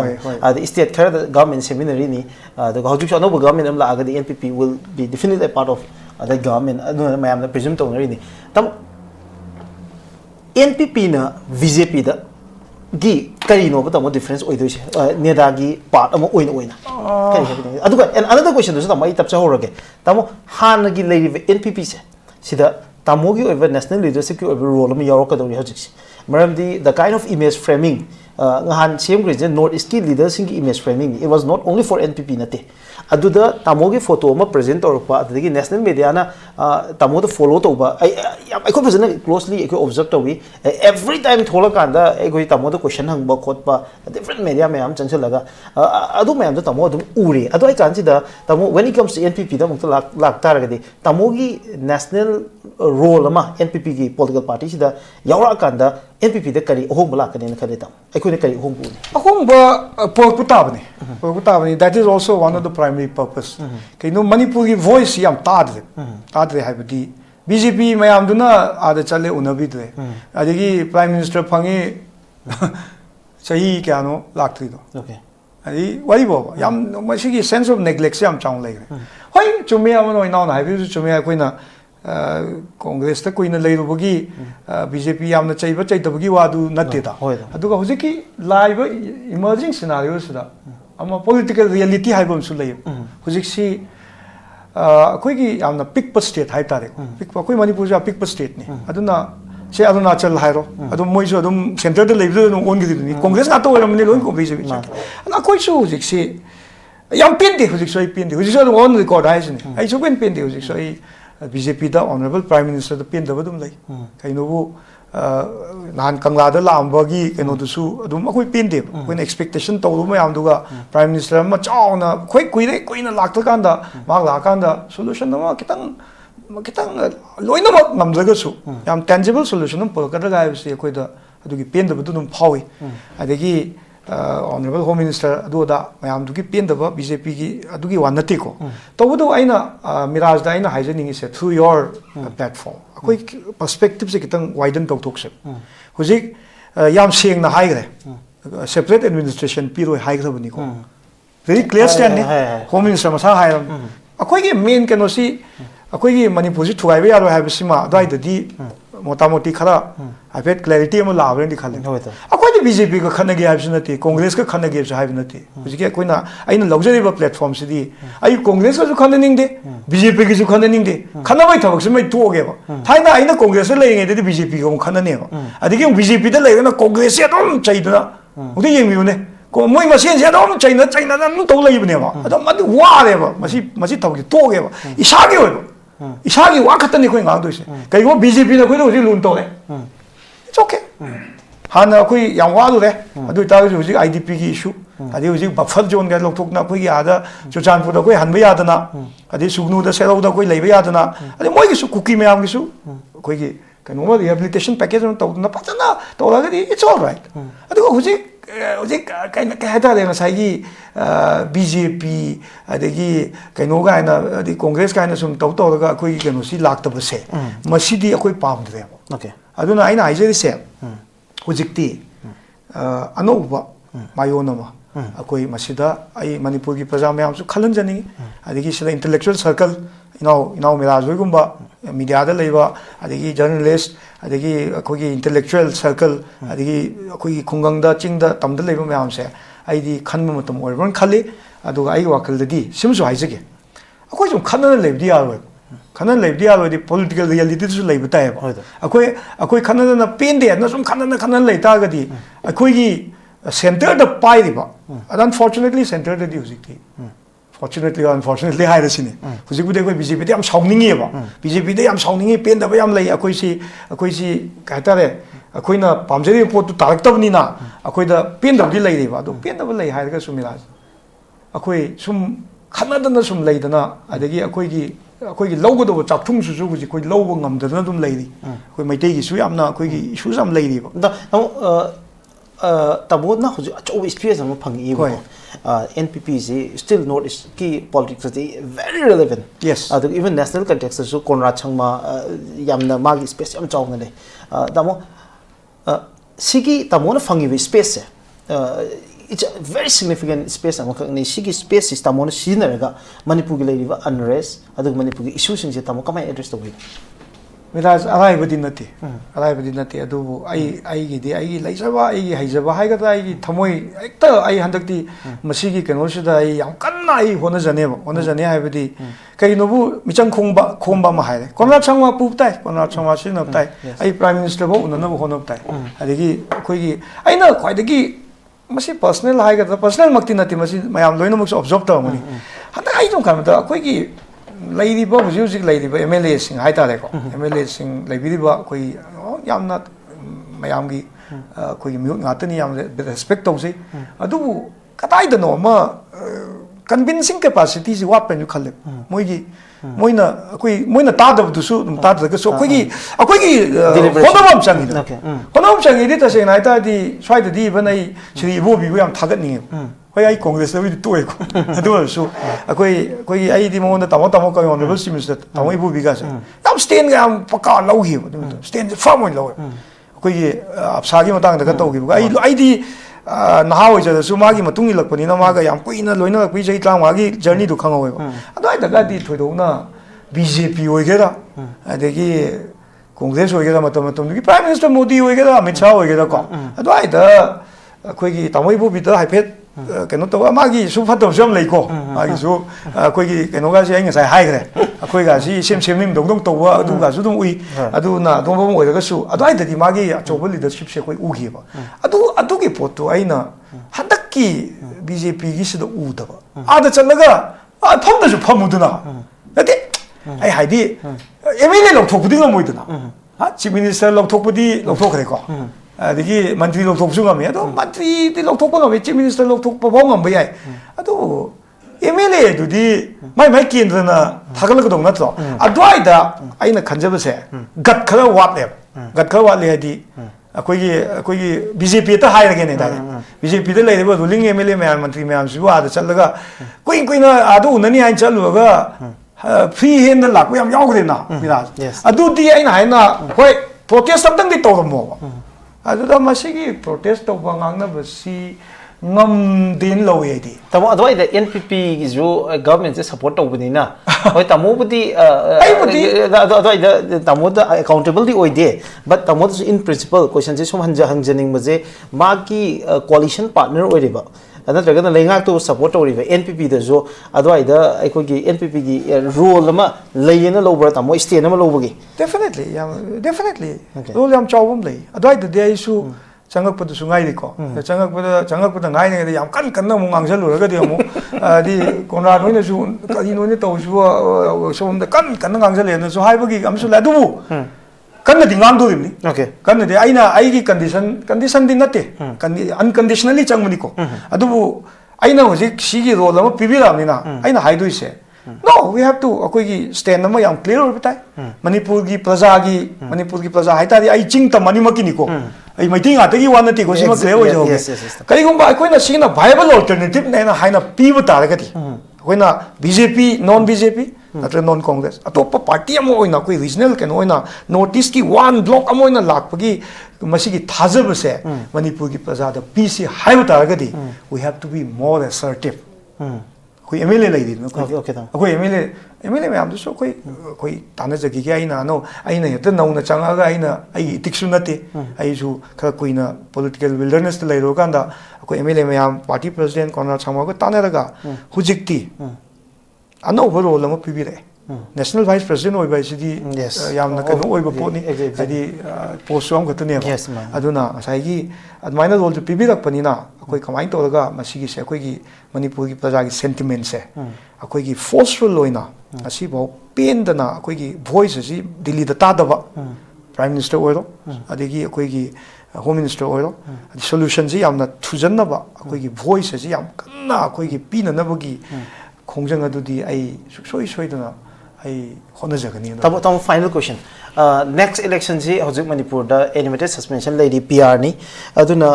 Speaker 1: the state the government seminary ni the hojuk no government am la the NPP will be definitely a part of the government no I am presume to ni tam NPP na BJP da gi kari no ba tam difference oi doi NEDA gi part am oina kari aduga and another question is tam I tap cha horage tam han gi lei NPP se sida tamo gi over national leadership ki over role am yorok ka dori hojik maram the kind of image framing ngahan same region North East ki leaders ki image framing it was not only for NPP nate aduda tamo gi photo ma present or pa adigi national media na tamo to follow to ba I ko present closely I ko observe to we every time thola kanda I ko tamo to question hang ba khot pa different media me am chansel laga adu me am to tamo dum uri adu I kan si da tamo when it comes to NPP da mukta lak tar ga di tamo gi national role ma NPP gi political party si da yawra kanda NPP da kari ohong bala kan ne khade tam I ko ne kari ohong bu
Speaker 2: ahong ba porkutabani that is also one of the primary purpose kai no Manipur gi voice yam tadre habdi BJP mayam duna ada chale unabi dre adigi prime minister phangi sahi kya no laktri do
Speaker 1: okay
Speaker 2: ai wari bo yam masigi sense of neglect se am chang lai hoi chume am no ina na haibu chume koi na Congress ta koi na lai ro bogi BJP yam na chai ba chai ta bogi wa du na te da adu ga hoje ki live emerging scenarios da ama political reality haibam su lai hoje si koi ki yam na pick state hai tare pick koi Manipur ja pick state ni aduna se Arunachal hairo adum moi so adum center da level no on gidi ni Congress na to ram ni loin ko BJP na koi so hoje si yam pende hoje so pende hoje so on record hai ni ai so pende hoje so BJP da honorable prime minister da pende badum lai kai no bu nan kangla da lambagi keno du su adum akoi pende when expectation to lu mayam duga prime minister ma chaw na koi na lak ta kan da ma la kan da solution ma kitang loina ma ngam jaga su yam tangible solution pol ka da ga se koi da adugi pende bu dum phawi adagi honorable home minister adu da mayam dugi pende ba BJP gi adugi wanati ko to bu aina miraj da aina haijening se through your platform akoi perspective se kitang widen to thok se hujik yam seng na hai gre separate administration piro hai gre bani ko very clear stand ni home minister ma sa hai ram akoi gi main keno si akoi gi Manipur ji thuai ba yaro hai bisima dai da di motamoti khara afet clarity ma la ren di khale akoi di BJP ka khana ge habsina ti Congress ka khana ge habsina ti hujike koi na aina luxury ba platform si di ai Congress ka ju khana ning de BJP ki ju khana ning de khana bai thabak se mai to ge ba thaina aina Congress la nge de BJP ko khana ne ba adigi BJP da lai na Congress ya dom chai da udi yeng mi ne ko moi ma sen se dom chai na nu to lai ne ba adom ma wa re ba masi thabak ki to ge ba isa ge ba isagi wa khatani koi ngang do se kai go BJP na koi do ji lun to le it's okay hana koi yang wa do le adu ta ju ji IDP ki issue adi ji buffer zone ga lok thok na koi ya da Chuchanpur da koi han ba ya da na adi sugnu da selo da koi lei ba ya da na adi moi gi su kuki me am gi su koi gi kanu ma rehabilitation package to na pa na to la gi it's all right adu go ji kai ta le ngasai gi BJP adagi kaino ga na di Congress ka na sum to ga koi kano si lak ta base masidi akoi pam de okay aduna aina aije se hujikti anoba mayona ma akoi masida ai Manipur gi praja mayam su khalan jani adagi sila intellectual circle inau miraj gumba media da leiba adagi journalist adagi akoi intellectual circle adagi akoi khungang da ching da tam da leiba mayam se ai di khanma matam oiron khali aduga ai wakal di simsu haijege akoi jum khanana lebdi aro khanana lebdi aro di political reality su leiba ta ba akoi khanana na pende na sum khanana leita ga di akoi gi center da pai di ba unfortunately center da di hujikti fortunately or unfortunately hai rasine hujik bu de koi BJP de am saungningi ba BJP de am saungningi penda ba yam lei akoi si ka ta re akoi na pamjeri pot tu tarak tab ni na akoi da penda gi lei ba do penda ba lei hai ga sumira akoi sum khana da na sum lei da na adagi akoi gi logo do chap thung su su ji koi logo ngam da na dum lei ri koi mai te gi su yam na akoi gi su sam lei ri ba
Speaker 1: da tabot na hoji acho experience am phangi ba NPP is still not key politics is very relevant.
Speaker 2: Yes.
Speaker 1: Even national context so Konrad Changma yamna magi space am chawng ne. Damo sigi tamo na phangi space it's a very significant space am ni sigi space is tamo na sinaraga Manipur gi leiba unrest adu Manipur gi issues sing se tamo kamai address to wi.
Speaker 2: Miraj alai badi nati adu ai gi de ai laisaba ai haijaba hai ga ai thamoi ekta ai handakti masigi keno sida ai yam kanna ai hona jane hai badi kai no bu michang khomba ma hai Konrad Changma pu tai Konrad Changma sin na tai ai prime minister bo unna bo hona tai adigi khoi gi ai na khoi dagi masi personal hai ga personal makti nati masi mayam loina mak observe ta mani handa ai jong kan ta khoi gi lady ba music lady ba MLA sing hai ta le ko MLA sing lady ba koi yam na mayam gi koi mi nga ta ni yam respect to se adu katai da no ma convincing capacity si wat pen khale moina ta da du su ta da so koi gi honam changi di ta se na ta di swai da di ba nai chiri bo bi yam thagat ni hoi ai Congress da wi to e ko adu so koi ai di mo na tamo ka honorable minister tamo ibu bi ga se yam stand ga yam paka lau hi stand farm lo koi apsa gi matang da ka to gi ai di nahau aja su magi matungi lakpani na maga yang kuina loina lakpi jai tlang magi journey tu khang away adai daga di thoidong na BJP oigera adegi Congress oigera matam ki Prime Minister Modi oigera Amit Shah oigera ko adai da koi ki tamoi bu bita haipet keno to magi su phatom som leiko magi su koi ki keno ga se ngai hai gre koi ga si sem nim dong dong to wa adu ga su dong ui adu na dong bom oigera su adai da di magi achobal leadership se koi u gi ba adu ki pot to aina hadak ki BJP gi sida u da ba ada chalaga pham da su phamuduna ati ai haidi MLA lok thok pudi ngamoiduna ha chief minister lok thok pudi lok thok re ko adigi mantri lok thok su ngam ya do mantri ti lok thok ngam chief minister lok thok pa ngam ba yai adu MLA du di mai kendra na thagal ko dong na to adwai da aina khanjaba se gat khara wat le di akoi BJP ta hai rage ne da BJP da le ba ruling MLA mayam mantri mayam su wa da chalaga koi na adu nani ai chalu ga free hand la ko yam yaw na miraj adu di aina haina hoi protest samtang di to mo adu da masigi protest to bangang na basi ngam din lo ye di
Speaker 1: tamo adwai da NPP is jo government se support to bani na hoi tamo budi adwai da tamo da accountable di oi de but tamo in principle question se sum hanjaning maje ma ki coalition partner oi reba natra ga leingak to support to riba NPP da jo adwai da ai ki NPP gi role ma leina lo bra tamo state ma lo bagi
Speaker 2: definitely role yam chawum lei adwai da de isu changak padu sungai di ko changak pada ngai ne yam kan na mu ngang jalu ga de mu di kona no ne su ka di no ne to su so da kan ngang jale ne so hai bagi am su la du kan na di ngang do ni
Speaker 1: okay
Speaker 2: kan na de aina ai gi condition di nate kan unconditionally changmani ko adu aina hoji si gi role ma pibi ram ni na aina hai do ise no we have to akoi gi stand ma yam clear or bitai manipur gi praja hai ta di ai ching ta mani ma ki ni ko ai maiting atagi wana ti ko sima clear ho jo kai gum ba koi na sina viable alternative ne na haina pi bu ta ga di koi na BJP non BJP atra non Congress atop party am oina koi regional ken oina notice ki one block am oina lak pagi masi ki thajab se manipur gi praja da PC hai bu ta ga di we have to be more assertive koi MLA lai di no koi MLA me am so koi tana jagi ga ina no aina heta no na changa ga aina ai tiksu nate ai ju kha koi na political wilderness lai ro kan da koi MLA me am party president kona chama ko tana raga hujikti ano overall lama pibire national vice president oi bai sidi yam na kanu oi ba poni adi post am gatu ne aduna sai gi admaina role to pibirak pani na koi kamai to raga masigi se koi gi manipur gi praja gi sentiment se akoi gi forceful loina asi bo pen dana akoi gi voice asi delhi da ta da ba prime minister oiro adigi akoi gi home minister oiro adi solution ji yamna thujan na ba akoi gi voice asi yam kana akoi gi pina na ba gi khongjang adu di ai soi dana ai hona jagani na
Speaker 1: tamo final question next election ji hojik manipur da animated suspension lady PR ni aduna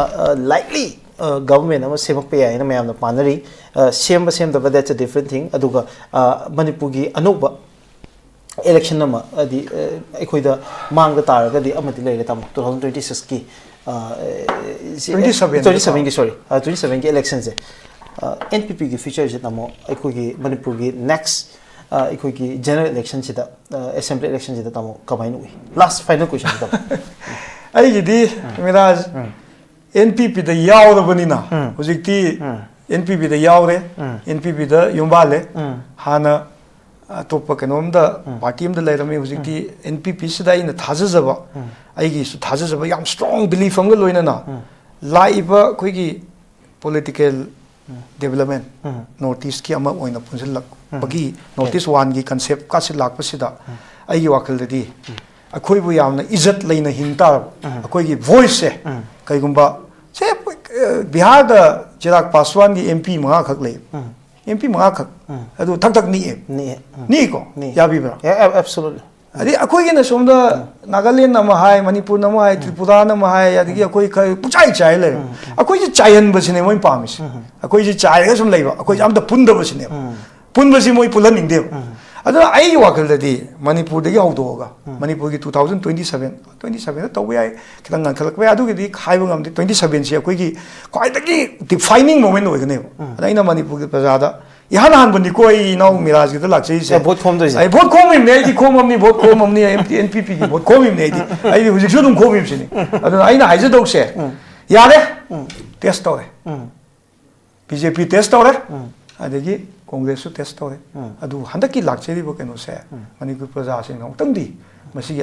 Speaker 1: likely government ama semak pe ai na mayam na panari sem da that's a different thing aduga manipur gi anuba election nama adi ekhoi da mang da tar ga di amati le tam 2026 ki 27 ki sorry 27 ki election je NPP ki future je tamo ekhoi gi manipur gi next ekhoi gi general election je da assembly election je da tamo kamai nu last final question da
Speaker 2: ai gi di miraj NPP da yaw da banina hojikti NPP da yaw re NPP da yumbale hana topa kanom da party am da lairami hojikti NPP sida ina thajajaba aigi su thajajaba yam strong belief am ga loina na laiba koi gi political development notice ki ama oina punjil lak bagi notice one gi concept ka silak pasida aigi wakal da di akoi bu yamna izzat leina hingta akoi gi voice se kai gumba se Bihar da Chirag Paswan gi MP mga khak le MP mga khak adu thak ni ko ya bi bra
Speaker 1: absolutely
Speaker 2: adi akoi gi na somda Nagaland na ma hai Manipur na ma hai Tripura na ma hai adi akoi kai puchai le akoi ji chayan basine moi pamis akoi ji chai ga som leiba akoi am da punda basine pun basi moi pulan ning de अदो आई वाकल ददी मणिपुर दगी हौदोगा मणिपुर की 2027 तब याय खितंग खलक बे अदु गी खाइब ngam 27 से अखोई की क्वाइ दगी डिफाइनिंग मोमेंट होगने अदाइना मणिपुर की प्रजादा यहाँ हान बनी कोई नाउ मिराज की तो लागचे से
Speaker 1: भोट खोम दो
Speaker 2: आई भोट खोम ने दी खोम हमनी भोट खोम हमनी एनपीपी की भोट खोम ने दी आई हुजिक सु दुम खोम सिनी अदो आइना हाइजे दोक से यारे टेस्ट तोरे बीजेपी टेस्ट तोरे अदगी कांग्रेस टेस्ट तौर हंक की लाचरीब कनो से मनपुर प्रजा अमुतंगी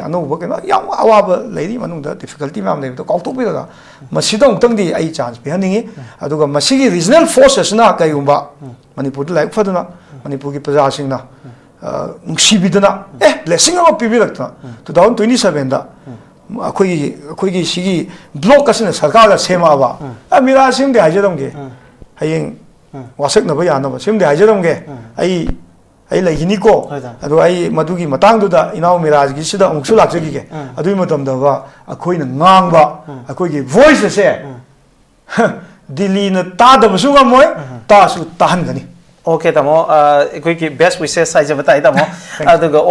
Speaker 2: अनौब कनो अवाब लेरी डिफिकल्टी मैम लेबो कौटोपीरगा अमुतंगी आई चांस पीहनिंगी रीजनल फोर्सेस कईगुब मनपुर लाइक फदना मनपुर की प्रजा नुसीबीदना ब्लेसिंग पीबीरक्तना 2027 अखोई ब्लॉक सरकार सेमाब मिराज सिंह हाइजरमगे हयें वासकनब यानब सिमदे हाइजरमगे आई लेहिनीको अदो आई मदुगी मतांगदुदा इनाउ मिराज की सिदा अमुक्सु लाचगिगे अदुई मतमदबा अखोइना ngang अखोइगी वॉइस से दिल्ली न तादबसु गमोय तासु ताहनगनी
Speaker 1: Okay, tamo. Quick best wishes I just बताई tamo.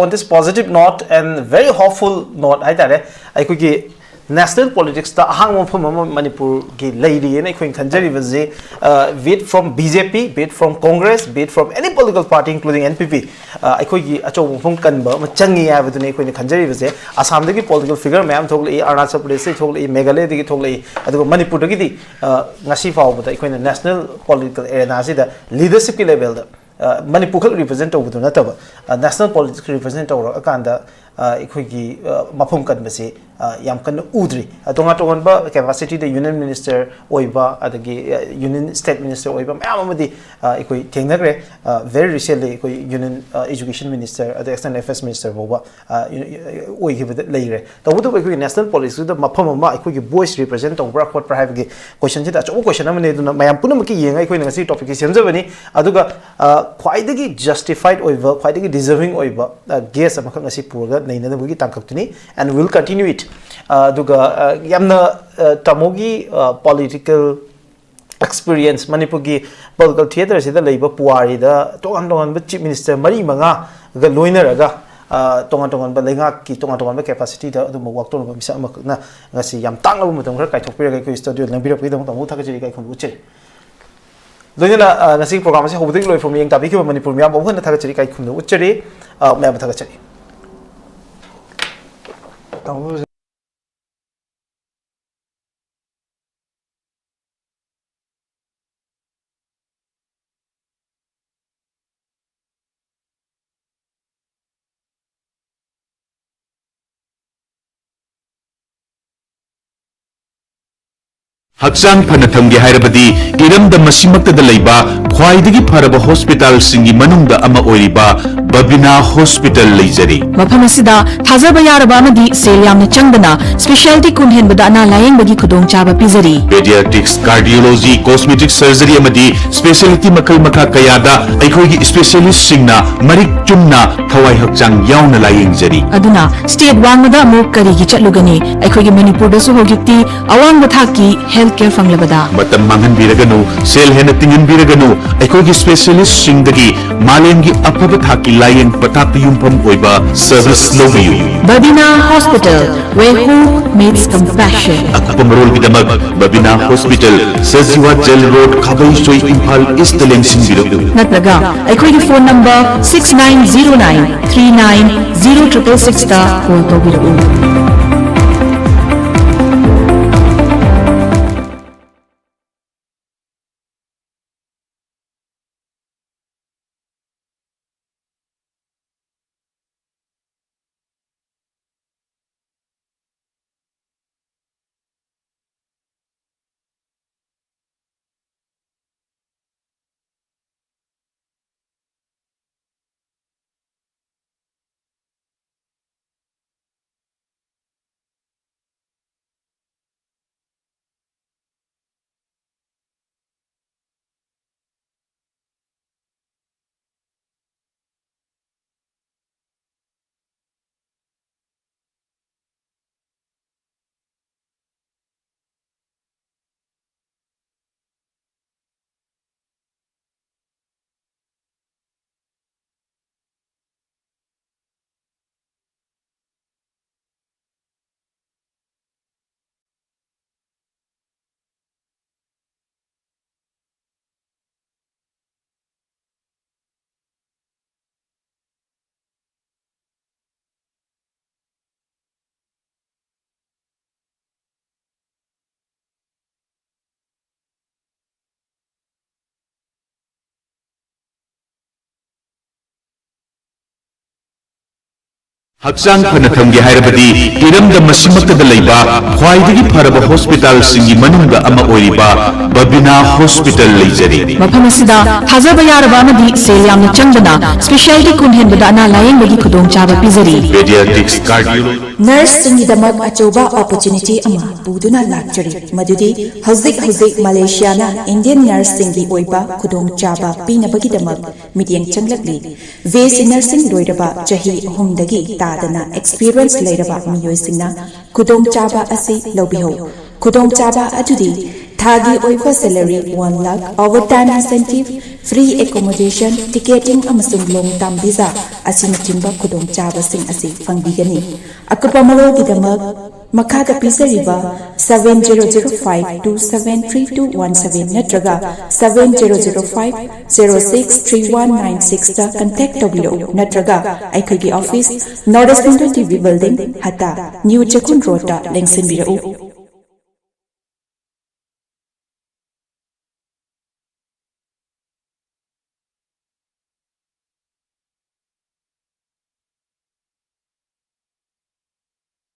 Speaker 1: On this positive note and very hopeful note, I tell I quick national politics ta hang from Manipur ki lady and I think be it from BJP, be it from Congress, be it from any political party including NPP. I could acho from Kanba, Changi Avenue Queen Kanjari was there. Assam the political figure, ma'am told Arunachal Pradesh, told Meghalaya, told Manipur Gidi, Nasifa, but I coin national political area, the leadership level. Manipur represent over the Natava, national politics represent over Akanda, Equigi, Mapum Kadmasi, Yamkan Udri, Tongatonba capacity, the Union Minister Oiba, the Union State Minister Oiba, Mamadi, Equi Tenagre, very recently, Union Education Minister, the External Affairs Minister Boba, we give it later. The Wood national politics, the Mapama, Equi voice represent over what perhaps questions that all question. I mean, Mayampunaki, I couldn't see topic is Yanzavani, Aduga. Quite justified over, quite deserving over. Guess a Makasi Purga, Naina Wiki Tankaptini, and will continue it. Duga Yamna Tamogi political experience, Manipugi political theatre is the Labour Puari, the Tongan Chief Minister Mari Manga, the Luinaraga. Tongan Balenga, Tongan capacity, the Mawakton of Misama, Nasi Yam Tanga, Kaitopira studio, and Bira Pidon, the Mutaka from Uche. Doina nasi program se hobdik loi from yang tabi ki Manipur mya bohon na thagachari kai khumno uchari mya thagachari
Speaker 3: हक्चांग फन थमगे हायरबदी इरमदा मसिमक्तदा लैबा ख्वाइदगी फरबा हॉस्पिटल सिंगी मनुंगदा अमा ओइरिबा बबिना हॉस्पिटल लेजरी
Speaker 4: मफम असिदा थाजबा यारबा अमदी सेल यामना चंगदना स्पेशलिटी कुनहेनबदा अना लायेंगबगी खुदोंचाबा पिजरी
Speaker 3: पेडियाट्रिक्स कार्डियोलॉजी कॉस्मेटिक सर्जरी अमदी स्पेशलिटी मखल मखा कयादा अखोगी स्पेशलिस्ट सिंगना मरिक चुमना थवाई हक्चांग यावना लायेंगजरी अदुना
Speaker 4: स्टेट वांगदा अमुक करिगी चटलुगनी अखोगी मणिपुरदसु होगिक्ति अवांग थाकी हेल्थ केयर फंगलबदा
Speaker 3: मतम मांगन बिरगनु सेल हेन तिंगन बिरगनु अखोगी स्पेशलिस्ट सिंगदगी मालेंगी अफब थाकी लायेंग पताक युमफम ओइबा सर्विस लोबियु
Speaker 4: Babina hospital where hope meets compassion
Speaker 3: अकपमरोल गिदमक Babina hospital Sajiwa jail road खबई सोई इंफाल ईस्ट लेंसिंग बिरगु
Speaker 4: नत्रगा अखोगी फोन नंबर 6909390666 ता कॉल तोबिरगु
Speaker 3: Haksan phana thamge hairabadi iramda masimakta laiba khwaidagi pharaba hospital singi manungda ama oiriba Babina Hospital leijari.
Speaker 4: Mafam asida thazaba yaraba amadi sel yamna changdana specialty kunhenbada ana layengbagi khudongchaba pizari.
Speaker 3: Pediatrics, cardiology.
Speaker 5: Nurse singidamak achoba opportunity ama buduna lakchari madudi hauzik Malaysia na Indian nurse singi oiba khudongchaba pinabagidamak midiang changlakli VC nursing loiraba chahi ahumdagi tadana experience leiraba miyoisingna khudongchaba asi lobiho khudongchaba adudi thagi oiba salary 1 lakh overtime incentive free accommodation ticketing amasung long term visa asinachimba khudongchaba sing asi fangbigani akupa marogidamak makada pisariba 7005273217 natraga 7005063196 ta contact tobilo natraga aikhogi office Northeast Window TV building hata New Chakun Road ta lengsinbirau.